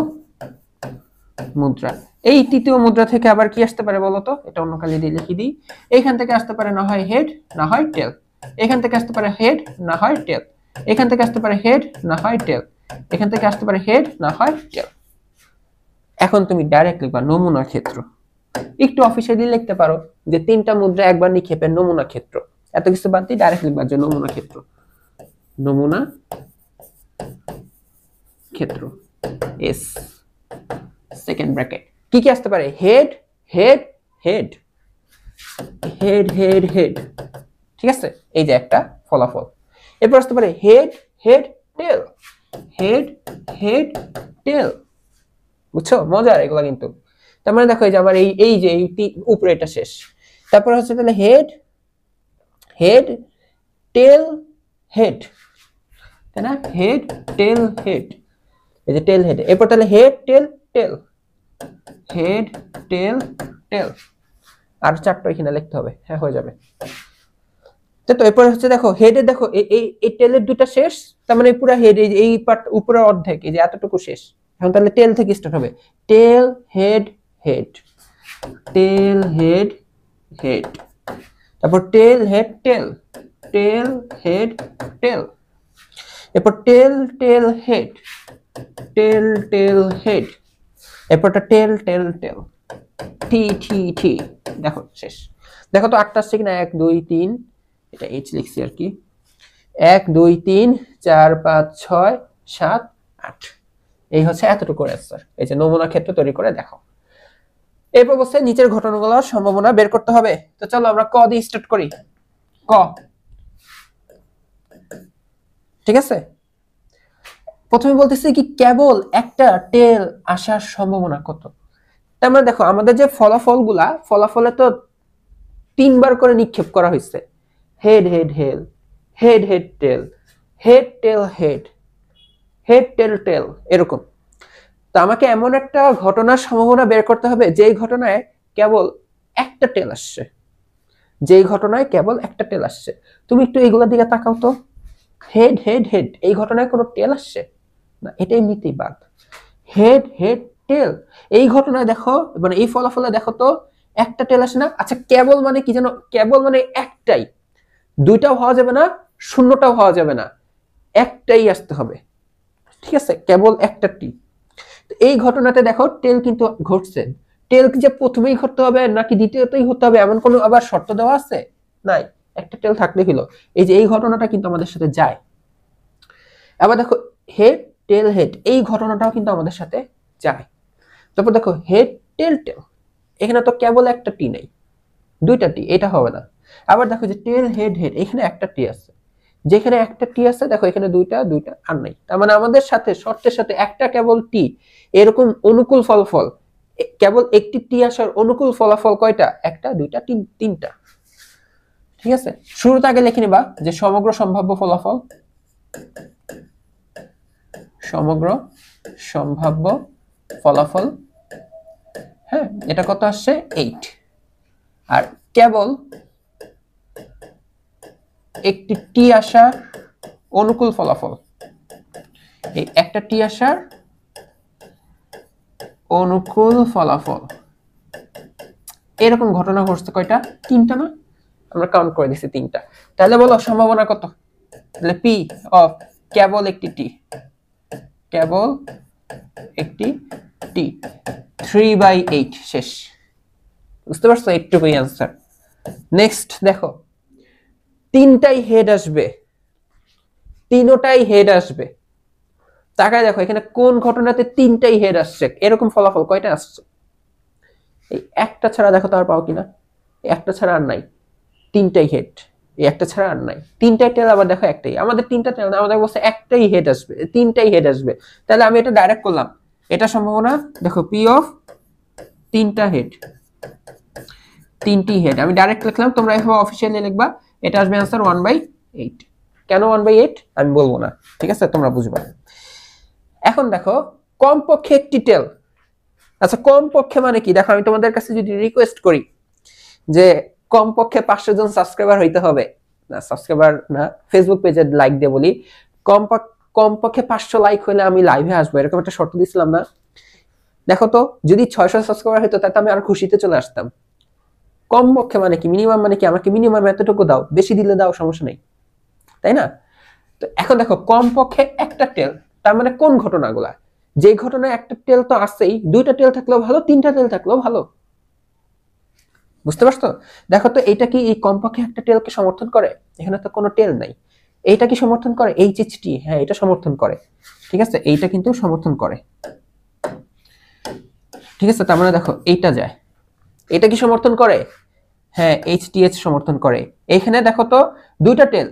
মুদ্রা। এই তৃতীয় মুদ্রা থেকে আবার কি আসতে পারে বলতো, এটা অন্য কালি দিয়ে লিখে দিই। এইখান থেকে আসতে পারে না হয় হেড না হয় টেল, এখান থেকে আসতে পারে হেড না হয় টেল, এখান থেকে আসতে পারে হেড না হয় টেল, এখান থেকে আসতে পারে হেড না হয় টেল। এখন তুমি ডাইরেক্ট লিখবা নমুনা ক্ষেত্র। একটু অফিসিয়ালি লিখতে পারো যে 3টা মুদ্রা একবার নিক্ষেপের নমুনা ক্ষেত্র, এত কিছু বাদ দিয়ে ডাইরেক্ট লিখবা যে নমুনা ক্ষেত্র, নমুনা ক্ষেত্র এস সেকেন্ড ব্র্যাকেট। কি কি আসতে পারে? Head head head head head head, ঠিক আছে, এই যে একটা ফলাফল। এরপর আসতে পারে head head tail, head head টেল। বুঝছো মজার এগুলা কিন্তু। তার মানে দেখো এই যে আমার এই যে উপরে এটা শেষ, তারপর হচ্ছে তাহলে হেড হেড টেল হেড, তাই না? হেড টেল হেড, এই যে টেল হেড। এরপর তাহলে head tail tail, head tail টেল। আর 4টা এখানে লিখতে হবে, হ্যাঁ হয়ে যাবে। তো এরপর হচ্ছে দেখো হেডে, দেখো এই টেলের 2টা শেষ, তার মানে পুরো হেড এই পার্ট উপরের অর্ধেক, এই যে এতটুকু শেষ। এখন তাহলে টেল থেকে স্টার্ট হবে, টেল head head, tail head head, তারপর টেল হেড টেল, টেল হেড টেল, এরপর টেল tail head, tail tail head, এরপরটা টেল টেল টেল, টি টি টি। দেখো শেষ। দেখো তো 8টা আসছে কিনা, 1 2 3, এটা এইচ লিখছি আর কি, 1 2 3 4 5 6 7 8, এই হচ্ছে এতটুকু অ্যান্সার। এই যে নমুনা ক্ষেত্র তৈরি করে দেখো। এরপর বলছে নিচের ঘটনাগুলোর সম্ভাবনা বের করতে হবে। তো চলো আমরা ক দিয়ে স্টার্ট করি। ক, ঠিক আছে। প্রথমে বলতেছি কি কেবল একটা টেল আসার সম্ভাবনা কত। তার মানে দেখো আমাদের যে ফলাফলে তো 3বার করে নিক্ষেপ করা হয়েছে, head head head, head head tail, head tail head, head tail tail, এরকম। তো আমাকে এমন একটা ঘটনার সম্ভাবনা বের করতে হবে যেই ঘটনায় কেবল একটা টেল আসছে, যেই ঘটনায় কেবল একটা টেল আসছে। তুমি একটু এইগুলোর দিকে তাকাও তো, হেড হেড হেড, এই ঘটনায় কোনো টেল আসছে না, এটাই মিথ্যাবাদ। হেড হেড টেল, এই ঘটনায় দেখো, মানে এই ফলাফলে দেখো তো একটা টেল আসে না। আচ্ছা কেবল মানে কি জানো? কেবল মানে একটাই, 2টাও হওয়া যাবে না, 0টাও হওয়া যাবে না, একটাই আসতে হবে, ঠিক আছে, কেবল একটা টি। এই ঘটনাতে দেখো টেল কিন্তু ঘটছে। টেল কি যে প্রথমেই ঘটতে হবে নাকি দ্বিতীয়তেই হতে হবে এমন কোনো আবার শর্ত দেওয়া আছে? নাই, একটা টেল থাকলে হলো। এই যে এই ঘটনাটা কিন্তু আমাদের সাথে যায়। আবার দেখো হেড টেল হেড, এই ঘটনাটাও কিন্তু আমাদের সাথে যায়। তারপর দেখো হেড টেল টেল, এখানে তো কেবল একটা টি নেই, 2টা টি, এটা হবে না। আবার দেখো যে টেল হেড হেড, এখানে একটা টি আছে, যেখানে একটা টি আছে দেখো এখানে 2টা আর নাই। তার মানে আমাদের সাথে শর্তের সাথে একটা কেবল টি, এরকম অনুকূল ফলাফল, কেবল একটি টি আসার অনুকূল ফলাফল কয়টা? 1টা 2টা 3টা, ঠিক আছে। শুরুতে আগে লিখে নিবা যে সমগ্র সম্ভাব্য ফলাফল, সমগ্র সম্ভাব্য ফলাফল, হ্যাঁ, এটা কত আসছে? 8। আর কেবল একটি টি আসার অনুকূল ফলাফল, এই একটা টি আসার অনুকূল ফলাফল, এরকম ঘটনা ঘটছে কয়টা? 3টা না? আমরা কাউন্ট করে দিছি 3টা। তাহলে বলো সম্ভাবনা কত? তাহলে পি অফ কেবল একটি টি, কেবল একটি টি, 3/8 শেষ। বুঝতে পারছো? এইটুকুই অ্যান্সার। নেক্সট দেখো 3টাই হেড আসবে, 3টাই হেড আসবে। তাকায় দেখো এখানে কোন ঘটনাতে 3টাই হেড আসছে, এরকম ফলাফল কয়টা আসছে? এই একটা ছাড়া দেখো তো আর পাও কিনা, একটা ছাড়া আর নাই, 3টাই হেড, এই একটা ছাড়া আর নাই। 3টাই টেল, আবার দেখো একটাই, আমাদের 3টা টেল না, আমাদের বলছে একটাই হেড আসবে, 3টাই হেড আসবে। তাহলে আমি এটা ডাইরেক্ট করলাম, এটা সম্ভাবনা দেখো পি অফ 3টা হেড, 3টি হেড আমি ডাইরেক্ট লিখলাম, তোমরা এভাবে অফিশিয়ালি লিখবা, এটা আসবে आंसर 1/8। কেন 1/8 আমি বলবো না, ঠিক আছে, তোমরা বুঝবা। এখন দেখো কমপক্ষে একটি টেল। আচ্ছা কমপক্ষে মানে কি? দেখো আমি তোমাদের কাছে যদি রিকোয়েস্ট করি যে কমপক্ষে 500 জন সাবস্ক্রাইবার হইতে হবে, না সাবস্ক্রাইবার না, ফেসবুক পেজে লাইক দিয়ে বলি, কমপক্ষে 500 লাইক হলে আমি লাইভে আসবো, এরকম একটা শর্ত দিছিলাম না? দেখো তো যদি 600 সাবস্ক্রাইবার হইতো তাহলে আমি আর খুশিতে চলে আসতাম। কমপক্ষে মানে কি? মিনিমাম মানে কি? আমাকে মিনিমাম এতটুকু দাও, বেশি দিলে দাও, সমস্যা নেই, তাই না? তো এখন দেখো কমপক্ষে একটা টেল, তার মানে কোন ঘটনাগুলা, যে ঘটনায় একটা টেল তো আছেই, দুইটা টেল থাকলেও ভালো, তিনটা টেল থাকলেও ভালো। বুঝতে পারছো? দেখো তো এটা কি এই কমপক্ষে একটা টেলকে সমর্থন করে? এখানে তো কোনো টেল নাই। এইটা কি সমর্থন করে? এইচএচটি, হ্যাঁ এটা সমর্থন করে। ঠিক আছে, এইটা কিন্তু সমর্থন করে। ঠিক আছে, তার মানে দেখো এইটা যায়, এটা কি সমর্থন করে? হ্যাঁ এইচটিএচ সমর্থন করে। এইখানে দেখো তো দুইটা টেল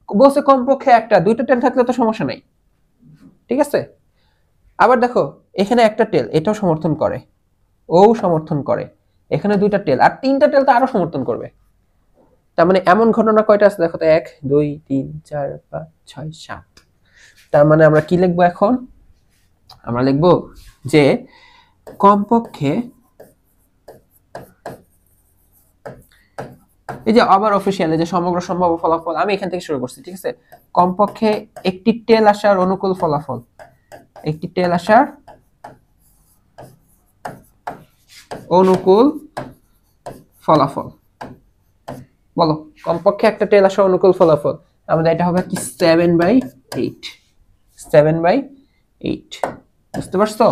বলছে, কমপক্ষে একটা, দুইটা টেল থাকলে তো সমস্যা নাই। ঠিক আছে, আবার দেখো এখানে একটা টেল, এটাও সমর্থন করে, ও সমর্থন করে। এখানে দুইটা টেল আর তিনটা টেল তো আরো সমর্থন করবে। তার মানে এমন ঘটনা কয়টা আছে দেখো তো, 1 2 3 4 5 6 7। তার মানে আমরা কি লিখবো এখন? আমরা লিখবো যে কমপক্ষে, এই যে আবার অফিসিয়ালি যে সমগ্র সম্ভাব্য ফলাফল, আমি এখান থেকে শুরু করছি। ঠিক আছে, কমপক্ষে একটি টেল আসার অনুকূল ফলাফল, একটি টেল আসার অনুকূল ফলাফল। বলো কমপক্ষে একটা টেল আসার অনুকূল ফলাফল, আমাদের এটা হবে কি 7/8। 7/8। বুঝতে পারছো?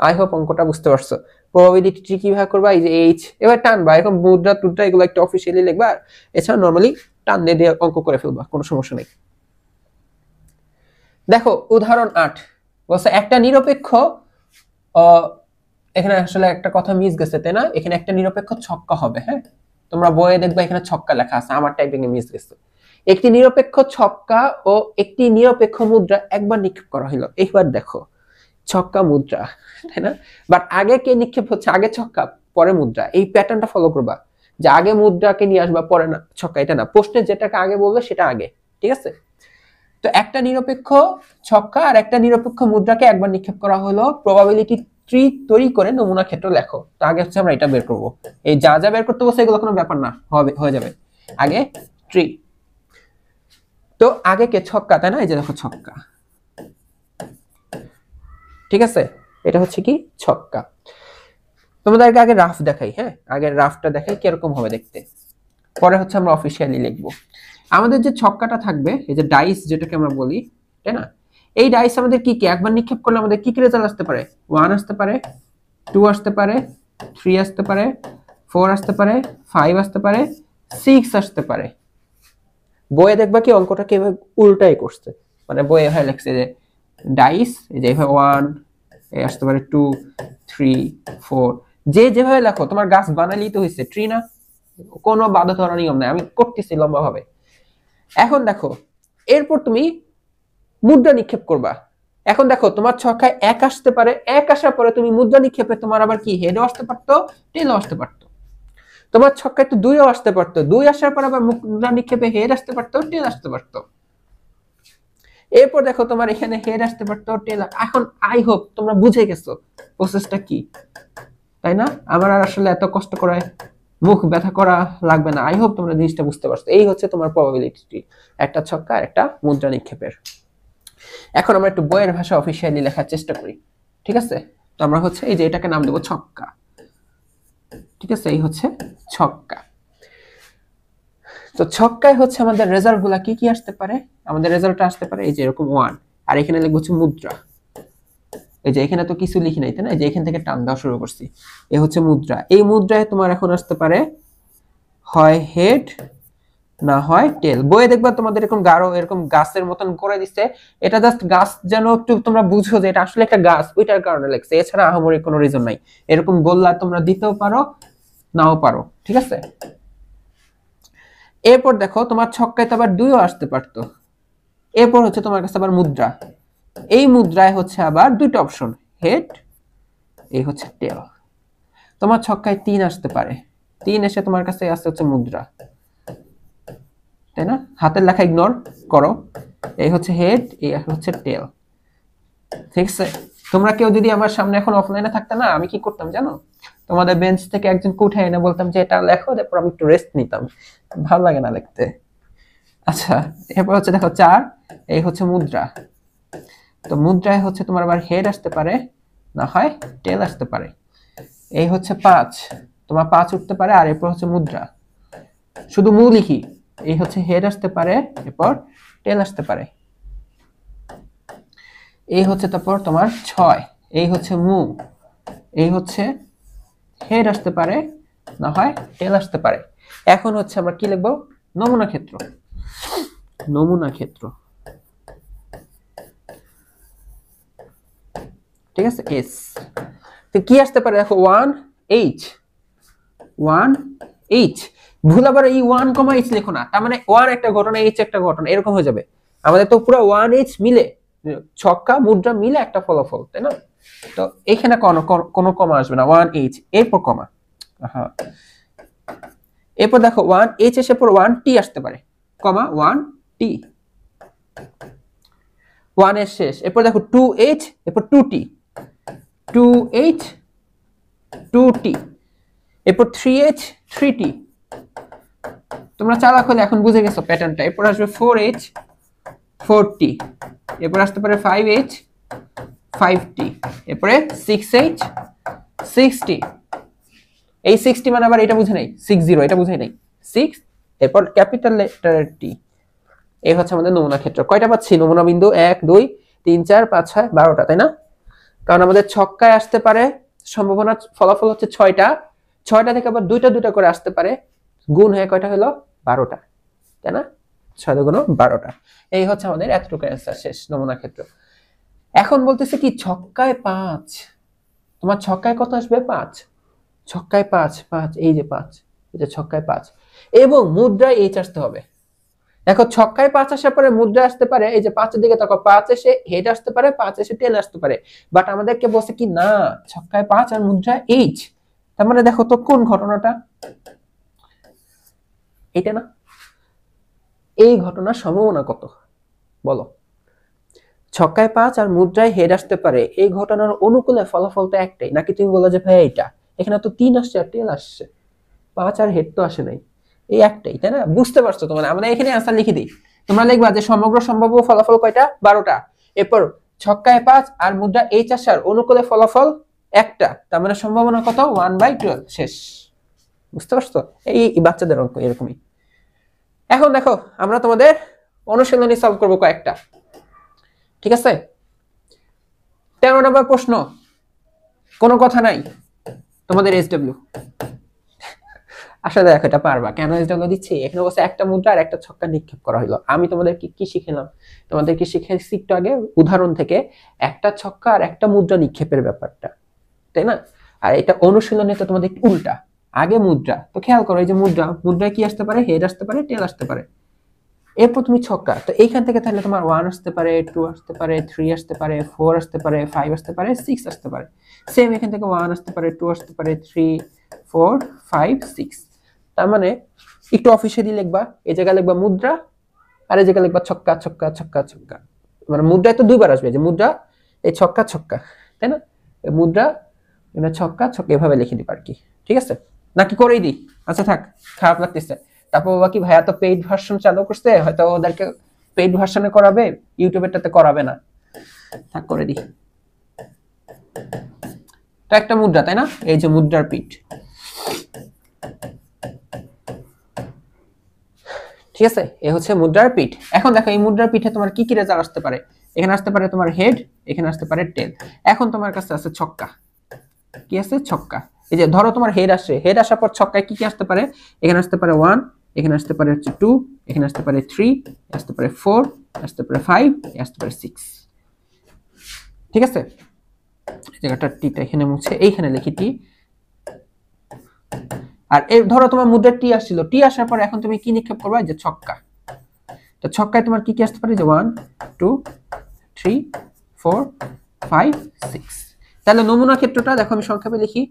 আই হোপ অঙ্কটা বুঝতে পারছো। প্রবাবিলিটি কিভাবে করবা, এই যে এইচ এবার টানবা, এরকম মুদ্রা টুদ্রা এগুলো একটা অফিসিয়ালি লিখবা, এছাড়া নরমালি টান দিয়ে অঙ্ক করে ফেলবা, কোনো সমস্যা নেই। দেখো উদাহরণ 8 বলছে একটা নিরপেক্ষ, এখানে আসলে একটা কথা মিস গেছে তাই না, এখানে একটা নিরপেক্ষ ছক্কা হবে। হ্যাঁ তোমরা বইয়ে দেখবা এখানে ছক্কা লেখা আছে, আমার টাইপিং এ মিস গেছে। একটি নিরপেক্ষ ছক্কা ও একটি নিরপেক্ষ মুদ্রা একবার নিক্ষেপ করা হলো। এইবার দেখো ছক্কা মুদ্রা, তাই না? বাট আগে কে নিক্ষেপ হচ্ছে? আগে ছক্কা পরে মুদ্রা। এই প্যাটার্নটা ফলো করবা, যে আগে মুদ্রাকে নিয়ে আসবা পরে না ছক্কা, এটা না, প্রশ্নে যেটাকে আগে বলবে সেটা আগে। ঠিক আছে, তো একটা নিরপেক্ষ ছক্কা আর একটা নিরপেক্ষ মুদ্রাকে একবার নিক্ষেপ করা হলো, প্রবাবিলিটি ট্রি তৈরি করে নমুনা ক্ষেত্র লেখো। তো আগে হচ্ছে আমরা এটা বের করব, এই যা যা বের করতে বলছে এগুলো কোনো ব্যাপার না, হবে হয়ে যাবে। আগে ট্রি, তো আগে কে? ছক্কা, তাই না? এই যে দেখো ছক্কা। ঠিক আছে, এটা হচ্ছে কি ছক্কা। তোমাদেরকে আগে রাফ দেখাই, হ্যাঁ আগে রাফটা দেখাই কিরকম হবে দেখতে, পরে হচ্ছে আমরা অফিসিয়ালি লিখবো। আমাদের যে ছক্কাটা থাকবে, এই যে ডাইস যেটাকে আমরা বলি, তাই না? এই ডাইস আমাদের কি কি একবার নিক্ষেপ করলে আমাদের কি কি রেজাল্ট আসতে পারে? 1 আসতে পারে, 2 আসতে পারে, 3 আসতে পারে, 4 আসতে পারে, 5 আসতে পারে, 6 আসতে পারে। বইয়ে দেখবা কি অঙ্কটা কিভাবে উল্টাই করছে, মানে বইয়ে হয় লেখছে যে ডাইস, এই যে এইভাবে 1 এই আসতে পারে, 2 3 4, যে যেভাবে লেখো, তোমার গাছ বানালেই তো হয়েছে, ট্রি না, কোনো বাধা ধরা নিয়ম নাই, আমি করতেছি লম্বা ভাবে। এখন দেখো এরপর তুমি মুদ্রা নিক্ষেপ করবা। এখন দেখো তোমার ছক্কায় 1 আসতে পারে, 1 আসার পরে তুমি মুদ্রা নিক্ষেপে তোমার আবার কি হেডও আসতে পারতো, টেলও আসতে পারতো। তোমার ছক্কায় তো 2ও আসতে পারতো, 2 আসার পর আবার মুদ্রা নিক্ষেপে হেড আসতে পারতো, টেল আসতে পারতো। এরপর দেখো তোমার এখানে হেড আসতে পারতো, টেল। এখন আই হোপ তোমরা বুঝে গেছো প্রসেসটা কি, তাই না? আমার আর আসলে এত কষ্ট করে মুখ ব্যথা করা লাগবে না। আই হোপ তোমরা জিনিসটা বুঝতে পারছো। এই হচ্ছে তোমার প্রবাবিলিটি, একটা ছক্কা আর একটা মুদ্রা নিক্ষেপের। এখন আমরা একটু বইয়ের ভাষা অফিসিয়ালি লেখার চেষ্টা করি। ঠিক আছে, তো আমরা হচ্ছে এই যে এটাকে নাম দেবো ছক্কা। ঠিক আছে, এই হচ্ছে ছক্কা। তো ছক্কায় হচ্ছে আমাদের রেজাল্ট গুলা কি কি আসতে পারে? আমাদের রেজাল্টটা আসতে পারে এই যে এরকম 1, আর এখানে লিখবো হচ্ছে মুদ্রা। এই যে এখানে তো কিছু লিখি নাই, তাই না? এই যে এখান থেকে টান দেওয়া শুরু করছি, এই হচ্ছে মুদ্রা। এই মুদ্রায় তোমার এখন আসতে পারে হয় হেড না হয় টেল। বইয়ে দেখবা তোমাদের এরকম গাঢ় এরকম গাছের মতন করে দিচ্ছে, এটা জাস্ট গাছ যেন একটু তোমরা বুঝো যে এটা আসলে একটা গাছ, ওইটার কারণে লেখছে, এছাড়া আহামরি কোনো রিজন নাই। এরকম গোল্লা তোমরা দিতেও পারো নাও পারো। ঠিক আছে, এরপর দেখো তোমার ছক্কায় তো আবার 2ও আসতে পারতো। এরপর হচ্ছে তোমার কাছে আবার মুদ্রা, এই মুদ্রায় হচ্ছে আবার দুইটা অপশন, হেড, এই হচ্ছে টেল। তোমার ছক্কায় 3 আসতে পারে, 3 এসে তোমার কাছে আসতে হচ্ছে মুদ্রা, তাই না? হাতের লেখা ইগনোর করো, এই হচ্ছে হেড, এই হচ্ছে টেল। ঠিক আছে, তোমরা কেউ যদি আমার সামনে এখন অফলাইনে থাকতে না, আমি কি করতাম জানো? তোমাদের বেঞ্চ থেকে একজনকে উঠে এনে বলতাম যে এটা লেখো, তারপর আমি একটু রেস্ট নিতাম, ভালো লাগে না লিখতে। আচ্ছা, এরপর হচ্ছে দেখো 4, এই হচ্ছে মুদ্রা। তো মুদ্রায় হচ্ছে তোমার আবার হেড আসতে পারে না হয় টেল আসতে পারে। এই হচ্ছে 5, তোমার 5 উঠতে পারে, আর এরপর হচ্ছে মুদ্রা। শুধু মু লিখি, এই হচ্ছে হেড আসতে পারে, এরপর টেল আসতে পারে। এই হচ্ছে তারপর তোমার 6, এই হচ্ছে মু, এই হচ্ছে হেড আসতে পারে, না হয় টেল আসতে পারে। এখন হচ্ছে আমরা কি লিখবো, নমুনা ক্ষেত্র। নমুনা ক্ষেত্র, ঠিক আছে, এস। তো কি আসতে পারে দেখো, 1H, 1H। ভুল আবার এই 1,H লেখো না, তার মানে 1 একটা ঘটনা, H একটা ঘটনা, এরকম হয়ে যাবে। আমাদের তো পুরো 1H মিলে, ছক্কা মুদ্রা মিলে একটা ফলাফল, তাই না? তো এখানে কোনো কমা আসবে না, 1H এরপর কমা। হ্যাঁ, এরপর দেখো 1H এসে পর 1T আসতে পারে, কমা 1T, 1 এর শেষ। এরপর দেখো 2H, এরপর 2T, 2H 2T, এরপর 3H 3T। তোমরা চালাক হলে এখন বুঝে গেছো প্যাটার্নটা। এরপর আসবে 4H 4T, এরপর আসতে পারে 5H 5T, এরপরে 6H 6T। এই 60 মানে আবার এটা বুঝে নাই, 60 এটা বুঝে নাই, 6, এরপর ক্যাপিটাল লেটার টি। এই হচ্ছে আমাদের নমুনা ক্ষেত্র। কয়টা পাচ্ছি নমুনা বিন্দু? 1 2 3 4 5 6 12টা, তাই না? কারণ আমাদের ছক্কায় আসতে পারে, সম্ভাবনা ফলাফল হচ্ছে 6টা, 6টা থেকে আবার দুইটা দুইটা করে আসতে পারে, গুণ হয়ে কয়টা হলো? 12টা, তাই না? 6 দুগুণ 12টা। এই হচ্ছে আমাদের এতটুকু অ্যান্সার, শেষ নমুনা ক্ষেত্র। এখন বলতেছে কি, ছক্কায় 5, তোমার ছক্কায় কত আসবে? 5, ছক্কায় 5, 5, এই যে 5, এই যে ছক্কায় 5, এবং মুদ্রায় এইচ আসতে হবে। দেখো ছক্কায় 5 আসার পরে মুদ্রা আসতে পারে, এই যে 5 এর দিকে দেখো, 5 এসে হেড আসতে পারে, 5 এসে টেল আসতে পারে, বাট আমাদেরকে বলছে কি না, ছক্কায় 5 আর মুদ্রায় এইচ। তার মানে দেখো তো কোন ঘটনাটা, এটা না? এই ঘটনার সম্ভাবনা কত বলো? ছক্কায় 5 আর মুদ্রায় হেড আসতে পারে, এই ঘটনার অনুকূলে ফলাফলটা একটাই, নাকি তুমি বলো যে ভাই এইটা, এখানে তো 3 আসছে আর টেল আসছে, 5 আর হেড তো আসে নাই, এই একটাই, তাই না? বুঝতে পারছো তোমরা? আমরা এখানে আনসার লিখে দিই, তোমরা লিখবা যে সমগ্র সম্ভাব্য ফলাফল কয়টা? 12টা। এরপর ছক্কায় 5 আর মুদ্রা এইচ আসার অনুকূলে ফলাফল একটা, তার মানে সম্ভাবনা কত? 1/12, শেষ। বুঝতে পারছো? এই বাচ্চাদের অঙ্ক এরকমই। এখন দেখো আমরা তোমাদের অনুশীলনী সলভ করবো কয়েকটা, ঠিক আছে? 13 নম্বর প্রশ্ন, কোনো কথা নাই, তোমাদের SW। আসলে দেখো এটা পারবা, কেন SW দিচ্ছি? এখানে বসে একটা মুদ্রা আর একটা ছক্কা নিক্ষেপ করা হলো। আমি তোমাদেরকে কি শিখালাম? তোমাদেরকে শিখাইছি একটু আগে উদাহরণ থেকে একটা ছক্কা আর একটা মুদ্রা নিক্ষেপের ব্যাপারটা, তাই না? আর এটা অনুশীলনে তো তোমাদের উল্টা, আগে মুদ্রা। তো খেয়াল করো, এই যে মুদ্রায় কি আসতে পারে? হেড আসতে পারে, টেল আসতে পারে, এরপর তুমি ছক্কা। তো এইখান থেকে তাহলে তোমার 1 আসতে পারে, 2 আসতে পারে, 3 আসতে পারে, 4 আসতে পারে, 5 আসতে পারে, 6 আসতে পারে। সেম এখান থেকে 1 আসতে পারে, 2 আসতে পারে, 3 4 5 6। তার মানে একটু অফিসিয়ালি লিখবা, এই জায়গায় লিখবা মুদ্রা, আর এই জায়গায় লিখবা ছক্কা ছক্কা ছক্কা ছক্কা। মানে মুদ্রায় তো দুইবার আসবে, যে মুদ্রা, এই ছক্কা ছক্কা, তাই না? মুদ্রা ছক্কা ছক্কা, এভাবে লিখে দিবা আর কি, ঠিক আছে? নাকি করেই দিই? আচ্ছা থাক, খারাপ লাগতেছে। তারপর বাকি ভাইয়া তো পেইড ভার্সন চালু করছে, হয়তো ওদেরকে পেইড ভার্সনে করাবে, ইউটিউবেরটাতে করাবে না, থাক করে দিই। তো একটা মুদ্রা, তাই না? এই যে মুদ্রার পিঠ, ঠিক আছে? এই হচ্ছে মুদ্রার পিঠ। এখন দেখো এই মুদ্রার পিঠে তোমার কি কি রেজাল্ট আসতে পারে? এখানে আসতে পারে তোমার হেড, এখানে আসতে পারে টেল। এখন তোমার কাছে আছে ছক্কা, কি আছে? ছক্কা। এই যে ধরো তোমার হেড আসে, হেড আসার পর ছক্কায় কি কি আসতে পারে? এখানে আসতে পারে 1, এখানে আসতে পারে 2, এখানে আসতে পারে 3, আসতে পারে 4, আসতে পারে 5, আসতে পারে 6, ঠিক আছে? এই জায়গাটা টিটা এখানে মুছে এইখানে লিখি টি। আর এই ধরো তোমার মুদ্রা টি আসছিল, টি আসার পর এখন তুমি কি নিক্ষেপ করবে? যে ছক্কা। তো ছক্কায় তোমার কি কি আসতে পারে? যে 1 2 3 4 5 6। তাহলে নমুনা ক্ষেত্রটা দেখো, আমি সংক্ষেপে লিখি।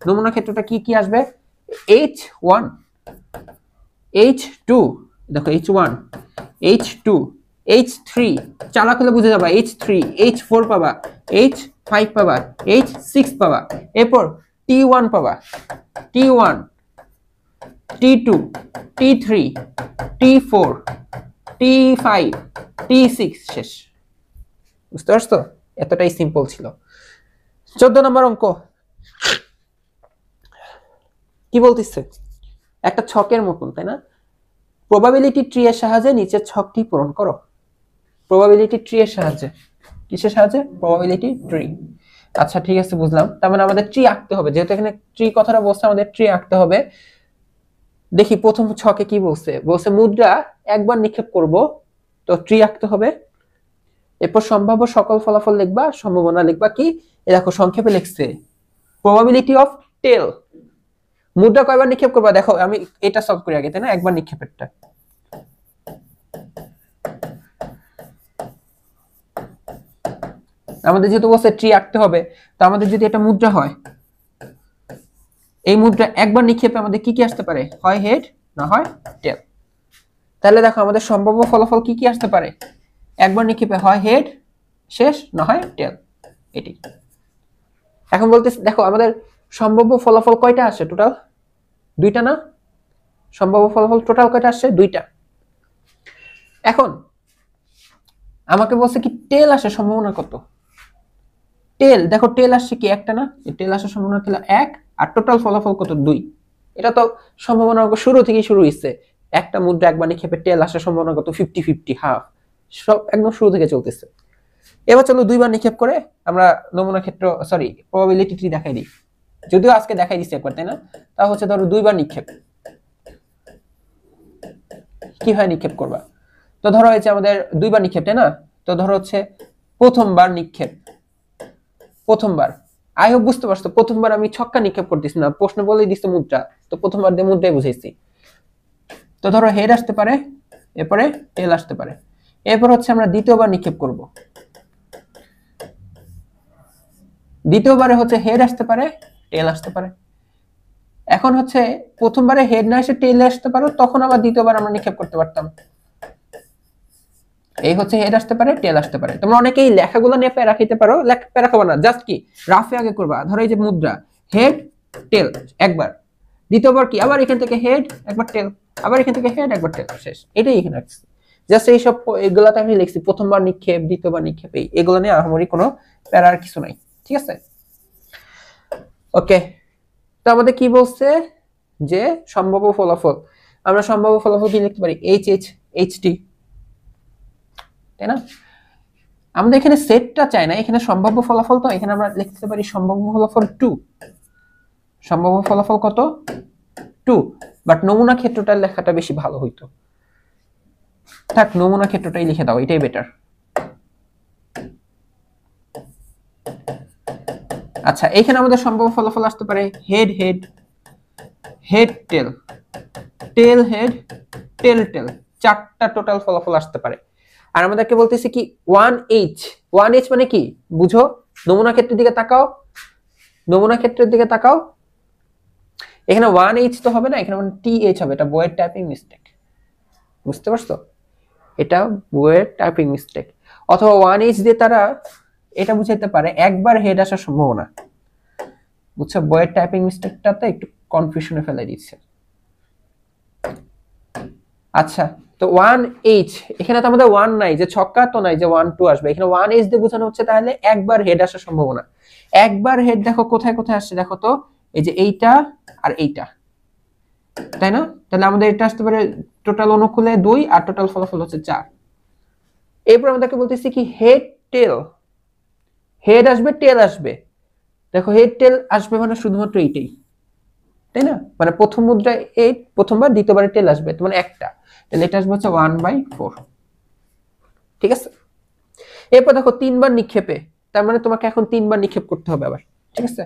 নমুনা ক্ষেত্রটা কি কি আসবে? H1 H2, দেখো H1 H2 H3, চালাক হলে বুঝে যাবা, H3 H4 পাবা, H5 পাবা, H6 পাবা, এরপর T1 পাবা, T1 T2 T3 T4 T5 T6, শেষ। বুঝতে পারছো? এতটাই সিম্পল ছিল। 14 নম্বর অঙ্ক কি বলতেছে? একটা ছকের মতন, তাই না? প্রবাবিলিটি ট্রি এর সাহায্যে নিচের ছকটি পূরণ করো। প্রবাবিলিটি ট্রি এর সাহায্যে কিসের সাহায্যে? Probability tree. আচ্ছা ঠিক আছে, বুঝলাম। তার মানে আমাদের ট্রি আঁকতে হবে, যেহেতু এখানে ট্রি কথাটা বলছে, আমাদের ট্রি আঁকতে হবে। দেখি প্রথম ছকে কি বলছে, বলছে মুদ্রা একবার নিক্ষেপ করব, তো ট্রি আঁকতে হবে। এরপর সম্ভাব্য সকল ফলাফল লিখবা, সম্ভাবনা লিখবা কি, এই দেখো সংক্ষেপে লিখছে প্রবাবিলিটি অফ টেল। মুদ্রা কয়বার নিক্ষেপ করবা, দেখো আমি এটা সলভ করি আগে, তাই না? একবার নিক্ষেপেরটা। আমাদের যেহেতু বলছে ট্রি আঁকতে হবে, তো আমাদের যদি এটা মুদ্রা হয়, এই মুদ্রা একবার নিক্ষেপে আমাদের কি কি আসতে পারে? হয় হেড, না হয় টেল। তাহলে দেখো আমাদের সম্ভাব্য ফলাফল কি কি আসতে পারে? একবার নিক্ষেপে হয় হেড শেষ, না হয় টেল, এটি। এখন বলতে দেখো আমাদের সম্ভাব্য ফলাফল কয়টা আসে টোটাল? দুইটা না? সম্ভাব্য ফলাফল টোটাল কয়টা আসছে? দুইটা। এখন আমাকে বলছে কি টেল আসার সম্ভাবনা কত? টেল দেখো, টেল আসছে কি একটা না? টেল আসার সম্ভাবনা ছিল 1, আর টোটাল ফলাফল কত? 2। এটা তো সম্ভাবনা শুরু থেকেই শুরু হইছে। একটা মুদ্রা একবার নিক্ষেপে টেল আসার সম্ভাবনা কত? 50-50, হাফ, সব একদম শুরু থেকে চলতেছে। এবার চলো দুইবার নিক্ষেপ করে আমরা নমুনা ক্ষেত্র, সরি প্রবাবিলিটি ট্রি দেখাই দিই। যদিও আজকে দেখাই দিচ্ছি একবার, তাই না? তা হচ্ছে ধরো দুইবার নিক্ষেপ, কিভাবে নিক্ষেপ করবা? তো ধরো হচ্ছে আমাদের দুইবার নিক্ষেপ, তাই না? তো ধরো হচ্ছে প্রথমবার নিক্ষেপ, প্রথমবার আই হোপ বুঝতে পারছো, প্রথমবার আমি ছক্কা নিক্ষেপ করতেছি না, প্রশ্ন বলেই দিচ্ছে মুদ্রা, তো প্রথমবার দিয়ে মুদ্রাই বুঝাইছি। তো ধরো হেড আসতে পারে, এরপরে টেল আসতে পারে। এরপর হচ্ছে আমরা দ্বিতীয়বার নিক্ষেপ করব, দ্বিতীয়বারে হচ্ছে হেড আসতে পারে, টেল আসতে পারে। এখন হচ্ছে প্রথমবারে হেড না এসে টেল আসতে পারো, তখন আবার দ্বিতীয়বার আমরা নিক্ষেপ করতে পারতাম। এই হচ্ছে হেড আসতে পারে, টেল আসতে পারে। তোমরা অনেকেই লেখাগুলো নিয়ে প্যারা খেতে পারো, প্যারা খাবো না, জাস্ট কি রাফে আগে করবা। ধরো এই যে মুদ্রা, হেড টেল একবার, দ্বিতীয়বার কি আবার এখান থেকে হেড একবার টেল, আবার এখান থেকে হেড একবার টেল, শেষ। এটাই এখানে রাখছি। জাস্ট এইসব এগুলাতে আমি লিখছি প্রথমবার নিক্ষেপ, দ্বিতীয়বার নিক্ষেপ, এগুলো নিয়ে আহামরি কোনো প্যারার কিছু নাই, ঠিক আছে? ওকে, তো আমাদের কি বলছে যে সম্ভাব্য ফলাফল, আমরা সম্ভাব্য ফলাফল কি লিখতে পারি? এইচ এইচ এইচ টি, তাই না? আমাদের এখানে সেটটা চাই না, এখানে সম্ভাব্য ফলাফল, তো এখানে আমরা লিখতে পারি সম্ভাব্য ফলাফল 2। সম্ভাব্য ফলাফল কত? 2। বাট নমুনা ক্ষেত্রটার লেখাটা বেশি ভালো হইতো। থাক, নমুনা ক্ষেত্রটাই লিখে দাও, এটাই বেটার। আচ্ছা, এখানে আমাদের সম্ভাব্য ফলাফল আসতে পারে head head, head tail, tail head, tail tail, চারটা টোটাল ফলাফল আসতে পারে। আর আমাদেরকে বলতেছে কি 1H, 1H মানে কি বুঝো? নমুনা ক্ষেত্রের দিকে তাকাও, নমুনা ক্ষেত্রের দিকে তাকাও। এখানে 1H তো হবে না, এখানে মানে TH হবে, এটা বইয়ের টাইপিং মিস্টেক, বুঝতে পারছো? এটা বইয়ের টাইপিং মিস্টেক। অথবা 1H দিয়ে তারা এটা বুঝাইতে পারে একবার হেড আসার সম্ভাবনা, বুঝছো? বইয়ের টাইপিং মিস্টেকটাতে একটু কনফিউশনে ফেলে দিচ্ছে। আচ্ছা, তো 1H, এখানে তো আমাদের 1 নাই, যে ছক্কা তো নাই যে 1 2 আসবে, এখানে 1H দিয়ে বোঝানো হচ্ছে তাহলে একবার হেড আসার সম্ভাবনা। একবার হেড দেখো কোথায় কোথায় আসছে, দেখো তো এই যে এইটা আর এইটা, তাই না? তাহলে আমাদের এটা আসতে পারে টোটাল অনুকূলে 2, আর টোটাল ফলাফল হচ্ছে 4। এরপর আমাদেরকে বলতেছি কি হেড টেল, হেড আসবে টেল আসবে, দেখো হেড টেল আসবে মানে শুধুমাত্র এইটাই, তাই না? মানে প্রথম মুদ্রায় 8, প্রথমবার, দ্বিতীয়বারে টেল আসবে, তো মানে একটা, তাহলে এটা আসবে হচ্ছে 1/4, ঠিক আছে? এরপর দেখো 3বার নিক্ষেপে, তার মানে তোমাকে এখন 3বার নিক্ষেপ করতে হবে আবার, ঠিক আছে?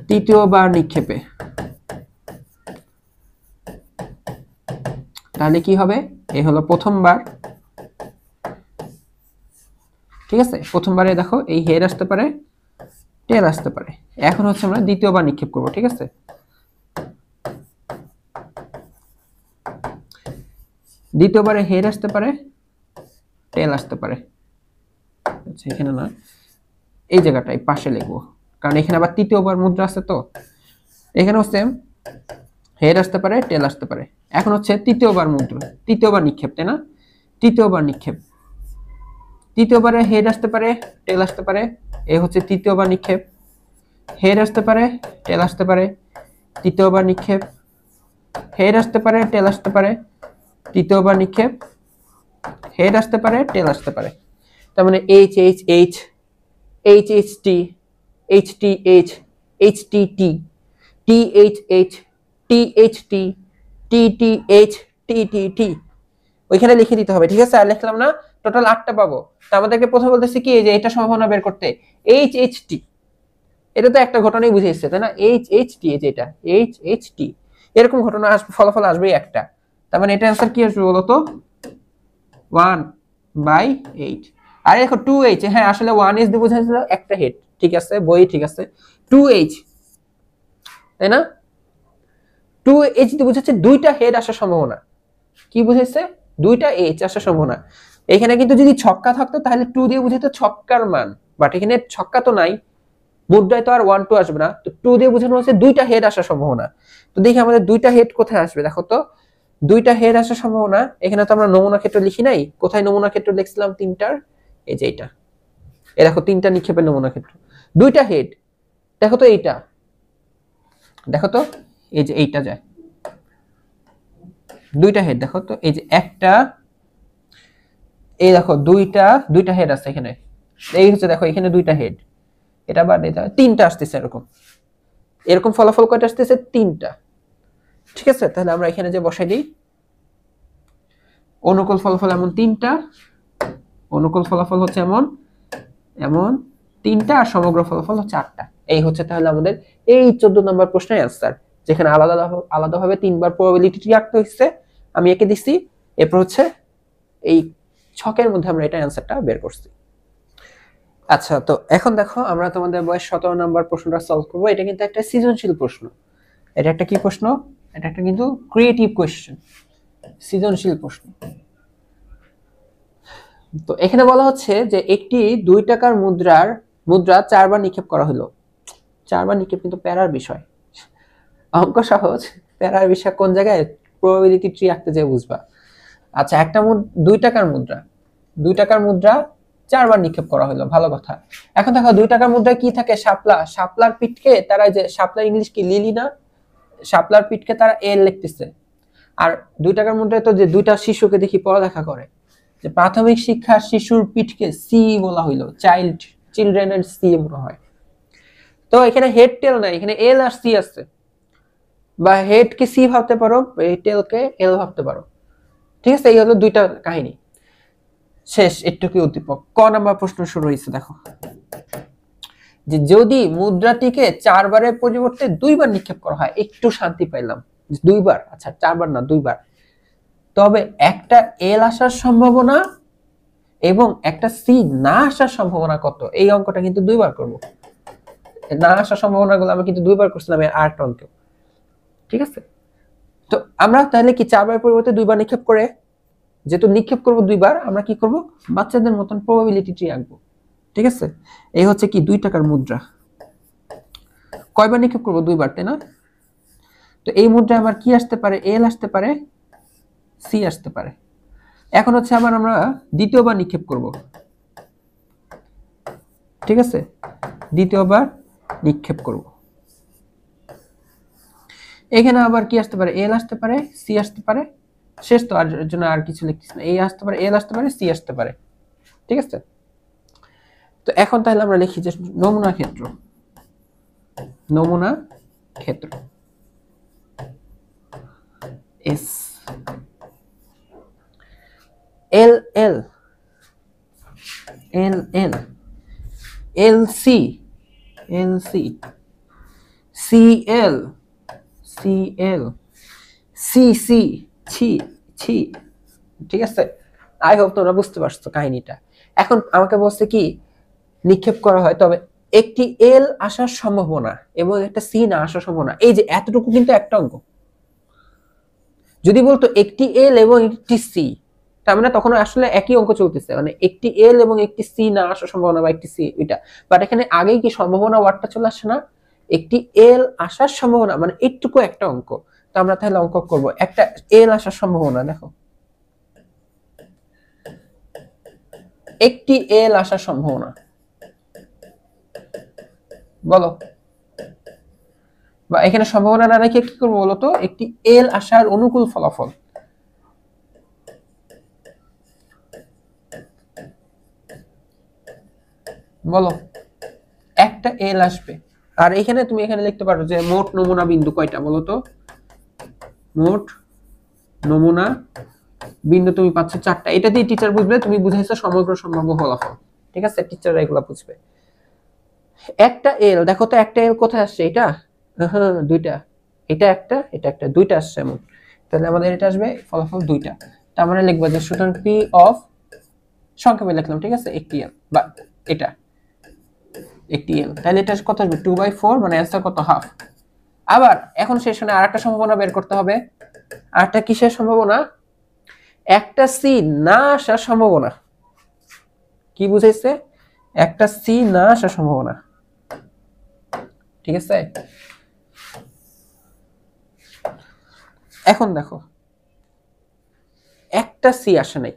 তৃতীয়বার নিক্ষেপে তাহলে কি হবে? এই হলো প্রথমবার, ঠিক আছে? প্রথমবারে দেখো এই হেড আসতে পারে, টেল আসতে পারে। এখন হচ্ছে আমরা দ্বিতীয়বার নিক্ষেপ করব, ঠিক আছে? দ্বিতীয়বারে হেড আসতে পারে, টেল আসতে পারে। আচ্ছা, এখানে না, এই জায়গাটায় পাশে লিখবো, কারণ এখানে আবার তৃতীয়বার মুদ্রা আছে, তো এখানেও সেম, হেড আসতে পারে, টেল আসতে পারে। এখন হচ্ছে তৃতীয়বার মুদ্রা, তৃতীয়বার নিক্ষেপ, তাই না? তৃতীয়বার নিক্ষেপ, তৃতীয়বারে হেড আসতে পারে, টেল আসতে পারে, এই হচ্ছে তৃতীয়বার নিক্ষেপ। হেড আসতে পারে, টেল আসতে পারে, তৃতীয়বার নিক্ষেপ। হেড আসতে পারে, টেল আসতে পারে, তৃতীয়বার নিক্ষেপ। হেড আসতে পারে, টেল আসতে পারে। তার মানে H H H, H H T, H T H, H T T, T H H, T H T, T T H, T T T. ওইখানে লিখে দিতে হবে, ঠিক আছে? আর লিখলাম না, টোটাল 8টা পাবো। তো আমাদেরকে প্রথমে বলতেছে কি, যে এটা সম্ভাবনা বের করতে এইচ এইচ টি। এটা তো একটা ঘটনাই বুঝিয়েছে, তাই না? এইচ এইচ টি, যেটা এইচ এইচ টি, এরকম ঘটনা আসবে, ফলাফল আসবেই একটা। তার মানে এটা অ্যান্সার কি আসবে বলতো? 1/8। আর দেখো 2h, হ্যাঁ আসলে 1h দিয়ে বোঝাচ্ছিল একটা হেড, ঠিক আছে, বই ঠিক আছে। 2h, তাই না? 2h দিয়ে বোঝাচ্ছে দুইটা হেড আসার সম্ভাবনা। কি বুঝাইছে? দুইটা এইচ আসার সম্ভাবনা। এখানে কিন্তু যদি ছক্কা থাকতো তাহলে 2 দিয়ে বুঝাইতো ছক্কার মান, বাট এখানে ছক্কা তো নাই, মুদ্রায় তো আর 1 2 আসবে না, তো 2 দিয়ে বোঝানো হচ্ছে দুইটা হেড আসার সম্ভাবনা। তো দেখি আমাদের দুইটা হেড কোথায় আসবে, দেখো তো। দুইটা হেড আসার সম্ভাবনা, এখানে তো আমরা নমুনা ক্ষেত্র লিখি নাই। কোথায় নমুনা ক্ষেত্র লিখছিলাম? তিনটার, এই যে এইটা, এই দেখো তিনটা নিক্ষেপের নমুনা ক্ষেত্র, দুইটা হেড। দেখো তো এইটা, দেখো তো এই যে এইটা যায়, দুইটা হেড। দেখো তো এই যে একটা, এই দেখো দুইটা হেড আছে এখানে। এই হচ্ছে দেখো এখানে দুইটা হেড, এটা বাদ দিতে হয়, তিনটা আসতেছে এরকম। এরকম ফলাফল কয়টা আসতেছে? তিনটা। ঠিক আছে, তাহলে আমরা এখানে যে বসাই দিই, অনুকূল ফলাফল এমন তিনটা, অনুকূল ফলাফল হচ্ছে এমন এমন তিনটা, আর সমগ্র ফলাফল হচ্ছে 8টা। এই হচ্ছে তাহলে আমাদের এই 14 নম্বর প্রশ্নের অ্যান্সার, যেখানে আলাদা আলাদাভাবে 3বার প্রবাবিলিটি রাখতে হচ্ছে, আমি একে দিছি। এরপর হচ্ছে এই ছকের মধ্যে আমরা এটা অ্যান্সারটা বের করছি। আচ্ছা, তো এখন দেখো আমরা তোমাদের বয়স 17 নম্বর প্রশ্নটা সলভ করবো। এটা কিন্তু একটা সৃজনশীল প্রশ্ন। এটা একটা কি প্রশ্ন? এটা একটা কিন্তু ক্রিয়েটিভ কোয়েশ্চেন, সৃজনশীল প্রশ্ন। তো এখানে বলা হচ্ছে যে একটি 2 টাকার মুদ্রা 4বার নিক্ষেপ করা হলো। 4বার নিক্ষেপ কিন্তু প্যারার বিষয়, অঙ্ক সহজ, প্যারার বিষয় কোন জায়গায়? প্রবাবিলিটি ট্রি আঁকতে যেয়ে বুঝবা। আচ্ছা, একটা 2 টাকার মুদ্রা, 2 টাকার মুদ্রা 4বার নিক্ষেপ করা হলো, ভালো কথা। এখন দেখো 2 টাকার মুদ্রায় কি থাকে? শাপলা। শাপলার পিঠকে তারা, যে শাপলার ইংলিশ কি? লিলি না? শাপলার পিঠকে তারা এল লিখতেছে। আর 2 টাকার মুদ্রায় তো যে দুইটা শিশুকে দেখি পড়ালেখা করে, যে প্রাথমিক শিক্ষার শিশুর পিঠকে সি বলা হইলো, চিলড্রেনের সি মনে হয়। তো এখানে হেড টেল নাই, এখানে এল আর সি আছে, বা হেড কে সি ভাবতে পারো, টেল কে এল ভাবতে পারো। ঠিক আছে, এই হলো দুইটা কাহিনী। শেষ একটু উদ্দীপক। ক নাম্বার প্রশ্ন শুরু হয়েছে, দেখো যে যদি মুদ্রাটিকে 4বারের পরিবর্তে 2বার নিক্ষেপ করা হয়, একটু শান্তি পাইলাম। 2বার, আচ্ছা 4বার না 2বার, তবে একটা এল আসার সম্ভাবনা এবং একটা সি না আসার সম্ভাবনা কত? এই অঙ্কটা কিন্তু 2বার করব। না আসার সম্ভাবনাগুলো আমি কিন্তু 2বার করছিলাম এর 8 অঙ্কে। ঠিক আছে, তো আমরা তাহলে কি 4বারের পরিবর্তে 2বার নিক্ষেপ করে, যেহেতু নিক্ষেপ করব 2বার, আমরা কি করব? বাচ্চাদের মতন প্রবাবিলিটি ট্রি আঁকবো। ঠিক আছে, এই হচ্ছে কি 2 টাকার মুদ্রা, কয়বার নিক্ষেপ করব? 2বার, তাই না? তো এই মুদ্রায় আমার কি আসতে পারে? এল আসতে পারে, সি আসতে পারে। এখন হচ্ছে আবার আমরা দ্বিতীয়বার নিক্ষেপ করব। ঠিক আছে, দ্বিতীয়বার নিক্ষেপ করব। এখানে আবার কি আসতে পারে? এল আসতে পারে, সি আসতে পারে। শেষ তো, আর জন্য আর কিছু লিখতেছি না। এই আসতে পারে, এল আসতে পারে, সি আসতে পারে। ঠিক আছে, তো এখন তাহলে আমরা লিখি যে নমুনা ক্ষেত্র, নমুনা ক্ষেত্র S, L L, L L, L C, L C, C L, C L, C C, C C. ঠিক আছে, আই হোপ তোমরা বুঝতে পারছো কাহিনীটা। এখন আমাকে বলছে কি নিক্ষেপ করা হয়, তবে একটি এল আসার সম্ভাবনা এবং একটা সি না আসার সম্ভাবনা, এই যে এতটুকু কিন্তু একটা অঙ্ক। যদি বলতো একটি এল এবং একটি সি, তার মানে তখন আসলে একই অঙ্ক চলতেছে, মানে একটি এল এবং একটি সি না আসার সম্ভাবনা, বা একটি সি, এটা। বাট এখানে আগেই কি সম্ভাবনা ওয়ার্ডটা চলে আসে না? একটি এল আসার সম্ভাবনা, মানে এইটুকু একটা অঙ্ক। তো আমরা তাহলে অঙ্ক করব একটা এল আসার সম্ভাবনা। দেখো, একটি এল আসার সম্ভাবনা, বলো। বা এখানে সম্ভাবনা না রেখে কি করবো বলতো? একটি এল আসার অনুকূল ফলাফল, বলো একটা এল আসবে। আর এখানে তুমি এখানে লিখতে পারো যে মোট নমুনা বিন্দু কয়টা, বলো তো। মোট নমুনা বিন্দু তুমি পাচ্ছ 4টা। এটা দিয়ে টিচার বুঝবে তুমি বুঝাইছো সমগ্র সম্ভাব্য ফলাফল। ঠিক আছে, টিচার এগুলা বুঝবে। একটা এল, দেখো তো একটা এল কোথায় আসছে, এটা হ্যাঁ দুইটা, এটা একটা এটা একটা, দুইটা আসছে এমন। তাহলে আমাদের এটা আসবে ফলাফল দুইটা। তার মানে লিখবো যে সুতরাং পি অফ, সংক্ষেপে লিখলাম, ঠিক আছে, একটি এল বা এটা একটি এল। তাহলে এটা কত আসবে 2/4, মানে অ্যান্সার কত, হাফ। আবার এখন সেশনে আরেকটা সম্ভাবনা বের করতে হবে। আরেকটা কিসের সম্ভাবনা, একটা সি না আসার সম্ভাবনা। কি বুঝাইছে, একটা সি না আসার সম্ভাবনা। ঠিক আছে, এখন দেখো একটা সি আসে নাই,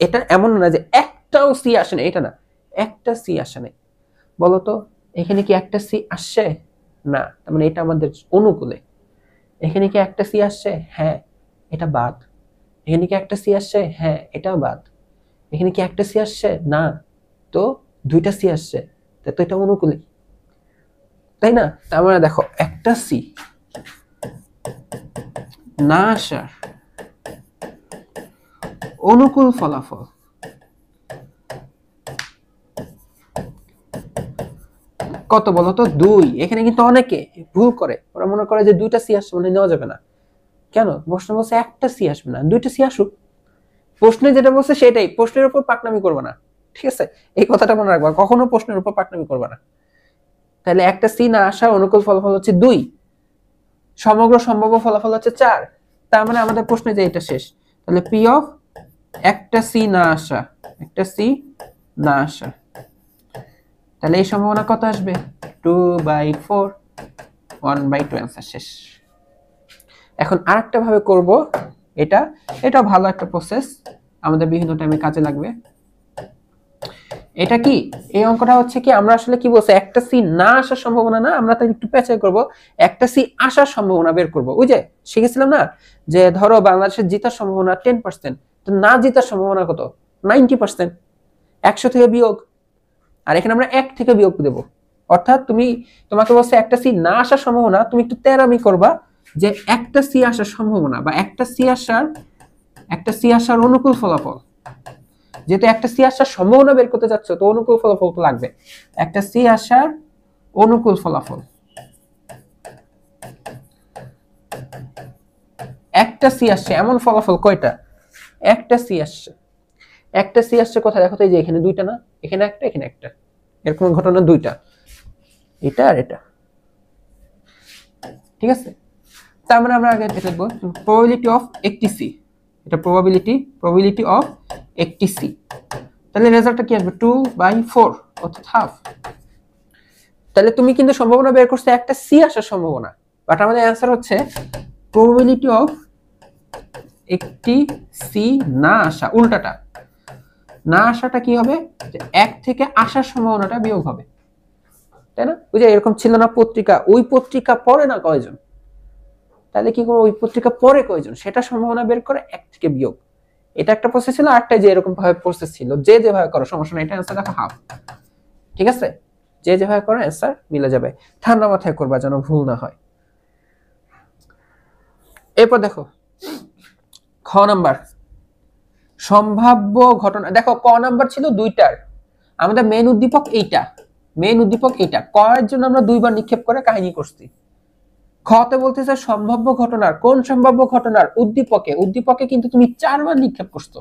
এটা এমন না যে একটাও সি আসে নাই, এটা না, একটা সি আসে নাই। বলতো এখানে কি একটা সি আসছে, না, তার মানে এটা আমাদের অনুকূলে। এখানে কি একটা সি আসছে, হ্যাঁ, এটা বাদ। এখানে কি একটা সি আসছে, হ্যাঁ, এটাও বাদ। এখানে কি একটা সি আসছে, না, তো দুইটা সি আসছে, তো এটা অনুকূলে, তাই না। তার মানে দেখো একটা সি না আসার অনুকূল ফলাফল কত বলতো, 2। এখানে কিন্তু অনেকে ভুল করে, ওরা মনে করে যে দুইটা সি আসছে মানে নেওয়া যাবে না। কেন, প্রশ্ন বলছে একটা সি আসবে না, দুইটা সি আসুক। প্রশ্নে যেটা বলছে সেটাই, প্রশ্নের উপর পাকনামি করবে না, ঠিক আছে, এই কথাটা মনে রাখবা, কখনো প্রশ্নের উপর পাকনামি করবে না। তাহলে একটা সি না আসার অনুকূল ফলাফল হচ্ছে 2, সমগ্র সম্ভাব্য ফলাফল হচ্ছে 4। তার মানে আমাদের প্রশ্নে যে এটা শেষ। তাহলে পি অফ একটা সি না আসা, একটা সি না আসা, তাহলে এই সম্ভাবনা কত আসবে, 2/4, 1/2, অ্যান্সার শেষ। এখন আরেকটা ভাবে করব, এটা ভালো একটা প্রসেস, আমাদের বিভিন্ন টাইমে কাজে লাগবে। এটা কি, এই অঙ্কটা হচ্ছে কি, আমরা আসলে কি বলছে, একটা সি না আসার সম্ভাবনা না, আমরা তাই একটু পেঁচাই করব, একটা সি আসার সম্ভাবনা বের করব। ওই যে শিখেছিলাম না, যে ধরো বাংলাদেশের জেতার সম্ভাবনা 10%, তো না জেতার সম্ভাবনা কত, 90%, 100 থেকে বিয়োগ। আর এখানে আমরা 1 থেকে বিয়োগ দেব, অর্থাৎ তোমাকে বলছে একটা সি না আসার সম্ভাবনা, তুমি একটু তেরামি করবা যে একটা সি আসার সম্ভাবনা বা একটা সি আসার অনুকূল ফলাফল। যেহেতু একটা সি আসার সম্ভাবনা বের করতে যাচ্ছ, তো অনুকূল ফলাফল তো লাগবে। একটা সি আসার অনুকূল ফলাফল, একটা সি আসছে এমন ফলাফল কয়টা, একটা সি আসছে, একটা সি আসছে কোথায় দেখো তো, এই যে এখানে দুইটা না, এখানে একটা এখানে একটা, এরকম ঘটনা দুইটা, এটা আর এটা, ঠিক আছে। তার মানে আমরা আগে এটা লিখবো প্রবাবিলিটি অফ একটি সি, এটা প্রবাবিলিটি অফ একটি সি। তাহলে রেজাল্টটা কি আসবে, 2/4, অর্থাৎ হাফ। তাহলে তুমি কিন্তু সম্ভাবনা বের করছো একটা সি আসার সম্ভাবনা, বাট আমাদের অ্যান্সার হচ্ছে প্রবাবিলিটি অফ একটি সি না আসা, উল্টাটা, না আসাটা কি হবে, যে 1 থেকে আসার সম্ভাবনাটা বিয়োগ হবে, তাই না। ওই যে এরকম ছিল না পত্রিকা, ওই পত্রিকা পড়ে না কয়জন, তাহলে কি করবো, ওই পত্রিকা পড়ে কয়জন, সেটা সম্ভাবনা বের করে 1 থেকে বিয়োগ। এটা একটা প্রসেস ছিল, আরেকটা যে এরকম ভাবে প্রসেস ছিল, যে যেভাবে করো সমস্যা নাই, এটা অ্যান্সার দেখো হাফ, ঠিক আছে, যে যেভাবে করো অ্যান্সার মিলে যাবে। ঠান্ডা মাথায় করবা যেন ভুল না হয়। এরপর দেখো খ নাম্বার, সম্ভাব্য ঘটনা। দেখো ক নাম্বার ছিল দুইটার, আমাদের মেন উদ্দীপক এইটা, ক এর জন্য আমরা 2বার নিক্ষেপ করে কাহিনী করছি। খতে বলতেছে সম্ভাব্য ঘটনার, কোন সম্ভাব্য ঘটনার, উদ্দীপকে কিন্তু তুমি 4বার নিক্ষেপ করছো।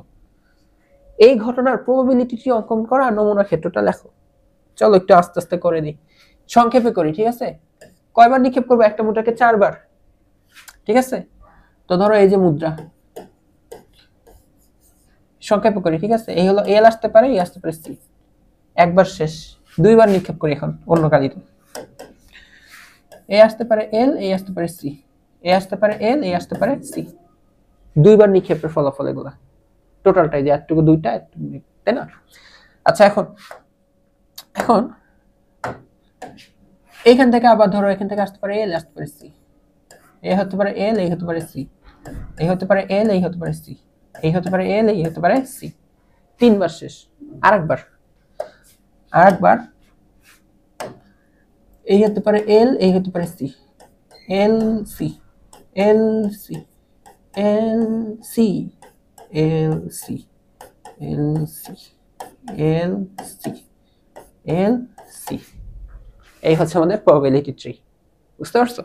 এই ঘটনার প্রবাবিলিটিটি অঙ্কন করা, নমুনা ক্ষেত্রটা লেখো। চলো একটু আস্তে আস্তে করে দিই, সংক্ষেপে করি, ঠিক আছে। কয়বার নিক্ষেপ করবো, একটা মুদ্রাকে 4বার, ঠিক আছে। তো ধরো এই যে মুদ্রা, সংক্ষেপে করি, ঠিক আছে। এই হলো এল, আসতে পারে এই আসতে পারে সি, একবার শেষ। 2বার নিক্ষেপ করি এখন অন্য কালিতে, এ আসতে পারে এল, এই আসতে পারে সি, এ আসতে পারে এল, এই আসতে পারে সি। 2বার নিক্ষেপের ফলাফল এগুলা, টোটালটাই যে এতটুকু দুইটা, তাই না। আচ্ছা এখন এইখান থেকে আবার ধরো, এখান থেকে আসতে পারে এল, আসতে পারে সি, এ হতে পারে এল, এই হতে পারে সি, এই হতে পারে এল, এই হতে পারে সি, এই হতে পারে এল, এই হতে পারে সি। 3বার শেষ, আরেকবার আরেকবার এই হতে পারে এল, এই হতে পারে C, L C, L C, L C, L C, L C, L C, L C. এই হচ্ছে আমাদের প্রবাবিলিটি ট্রি। বুঝতে পারছো?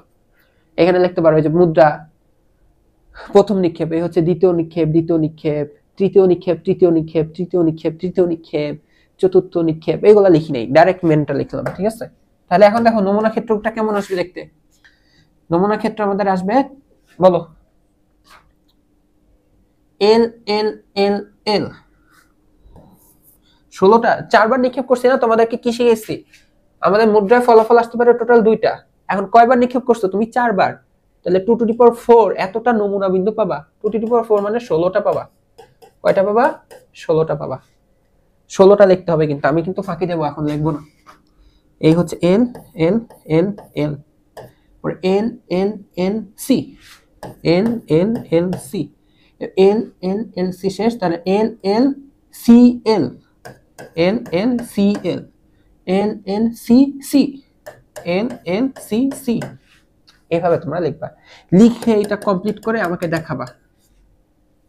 এখানে লিখতে পারবে যে মুদ্রা, প্রথম নিক্ষেপ, এই হচ্ছে দ্বিতীয় নিক্ষেপ, দ্বিতীয় নিক্ষেপ, তৃতীয় নিক্ষেপ, তৃতীয় নিক্ষেপ, তৃতীয় নিক্ষেপ, তৃতীয় নিক্ষেপ, চতুর্থ নিক্ষেপ, এগুলা লিখি নাই, ডাইরেক্ট মেনটা লিখলাম। ঠিক আছে? তাহলে এখন দেখো নমুনা ক্ষেত্রটা কেমন আসবে দেখতে। নমুনা ক্ষেত্র আমাদের আসবে, বলো, এল এল এল এল। 16টা, 4বার নিক্ষেপ করছি না, তোমাদেরকে কি শিখেছি? আমাদের মুদ্রায় ফলাফল আসতে পারে টোটাল 2টা। এখন কয়বার নিক্ষেপ করছো তুমি? 4বার। তাহলে 2 টু দি পাওয়ার 4 এতটা নমুনা বিন্দু পাবা। 2 টু দি পাওয়ার 4 মানে 16টা পাবা। কয়টা পাবা? 16টা পাবা। 16টা লিখতে হবে, কিন্তু আমি কিন্তু ফাঁকি দেবো, এখন লিখবো না। এই হচ্ছে এল এল এল এল, পরে এল এল এল সি, এল এল এল সি, এল এল এল সি শেষ, তাহলে এল এল সি এল, এল এল সি এল, এল এল সি সি, এল এল সি সি। এইভাবে তোমরা লিখবা। লিখে এটা কমপ্লিট করে আমাকে দেখাবা।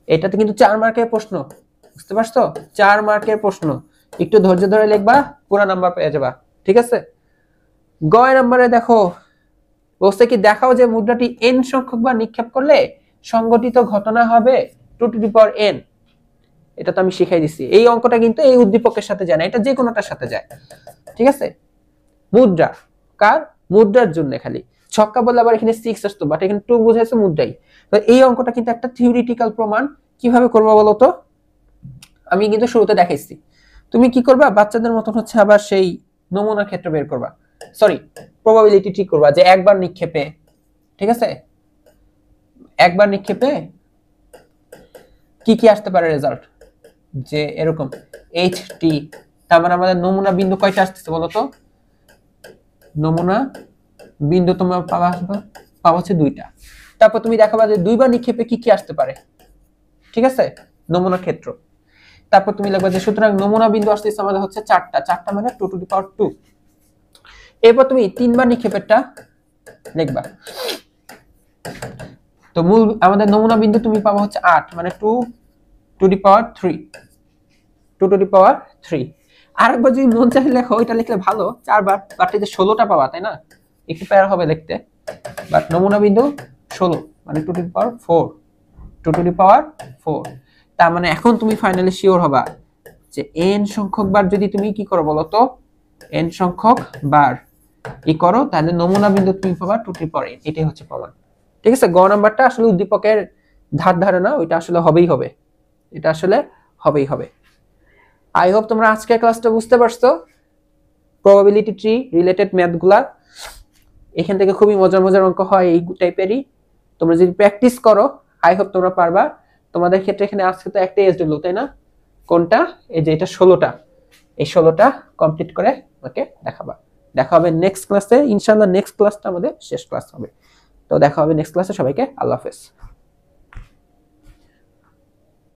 এটাতে কিন্তু 4 মার্কের প্রশ্ন, বুঝতে পারছো? 4 মার্কের প্রশ্ন, একটু ধৈর্য ধরে লিখবা, পুরো নাম্বার পেয়ে যাবা। ঠিক আছে? গ নম্বরে দেখো বলছে কি, দেখাও যে মুদ্রাটি n সংখ্যক বার নিক্ষেপ করলে সংঘটিত ঘটনা হবে 2 টু দি পাওয়ার n। এটা তো আমি শিখাই দিছি। এই অঙ্কটা কিন্তু এই উদ্দীপকের সাথে যায় না, এটা যে কোনোটার সাথে যায়। ঠিক আছে? মুদ্রা কার? মুদ্রার জন্য খালি। ছক্কা বললে আবার এখানে 6 আসতো, বাট এখানে 2 বোঝাইছে মুদ্রাই। তো এই অঙ্কটা কিন্তু একটা থিওরিটিক্যাল প্রমাণ। কিভাবে করবা বলো তো? আমি কিন্তু শুরুতে দেখাইছি। তুমি কি করবা? বাচ্চাদের মতন হচ্ছে আবার সেই নমুনা ক্ষেত্র বের করবা, সরি প্রবাবিলিটি ঠিক করবা, যে একবার নিক্ষেপে, ঠিক আছে, একবার নিক্ষেপে কি কি আসতে পারে রেজাল্ট, যে এরকম এইচ টি। তার মানে আমাদের নমুনা বিন্দু কয়টা আসতেছে বলো তো? নমুনা বিন্দু তোমরা পাবা হচ্ছে 2টা। তারপর তুমি দেখাবা যে 2বার নিক্ষেপে কি কি আসতে পারে। ঠিক আছে? নমুনা ক্ষেত্র। তারপর তুমি লিখবা যে সুতরাং নমুনা বিন্দু আসতেছে আমাদের হচ্ছে 4টা, 4টা মানে 2 টু দি পাওয়ার 2। এরপর তুমি 3বার নিক্ষেপেরটা লিখবা। তো মূল আমাদের নমুনা বিন্দু তুমি পাবা হচ্ছে 8, মানে 2 to the power 3, 2 to the power 3। আরেকবার যদি মন চাইলে লেখো, এটা লিখলে ভালো 4বার, বাট এই যে 16টা পাবা, তাই না? একটু প্যারা হবে লিখতে, বাট নমুনা বিন্দু 16 মানে 2 to the power 4, 2 to the পাওয়ার 4। তার মানে এখন তুমি ফাইনালি শিওর হবা যে n সংখ্যক বার যদি তুমি কি করো বলো তো, n সংখ্যক বার কি করো, তাহলে নমুনা বিন্দু তুমি পাবা 2 টু দি পাওয়ার n। এটাই হচ্ছে প্রমাণ। ঠিক আছে? গ নাম্বারটা আসলে উদ্দীপকের ধার ধারে না, ওইটা আসলে হবেই হবে, এটা আসলে হবেই হবে। আই হোপ তোমরা আজকের ক্লাসটা বুঝতে পারছো। প্রবাবিলিটি ট্রি রিলেটেড ম্যাথগুলা এখান থেকে খুবই মজার মজার অঙ্ক হয় এই টাইপেরই। তোমরা যদি প্র্যাকটিস করো আই হোপ তোমরা পারবা। তোমাদের ক্ষেত্রে এখানে আজকে তো একটা এসডব্লিউ, তাই না? কোনটা? এই যে এটা 16টা। এই 16টা কমপ্লিট করে আমাকে দেখাবা। দেখা হবে নেক্সট ক্লাসে ইনশাআল্লাহ। নেক্সট ক্লাসটা আমাদের শেষ ক্লাস হবে। তো দেখা হবে নেক্সট ক্লাসে। সবাইকে আল্লাহ হাফেজ।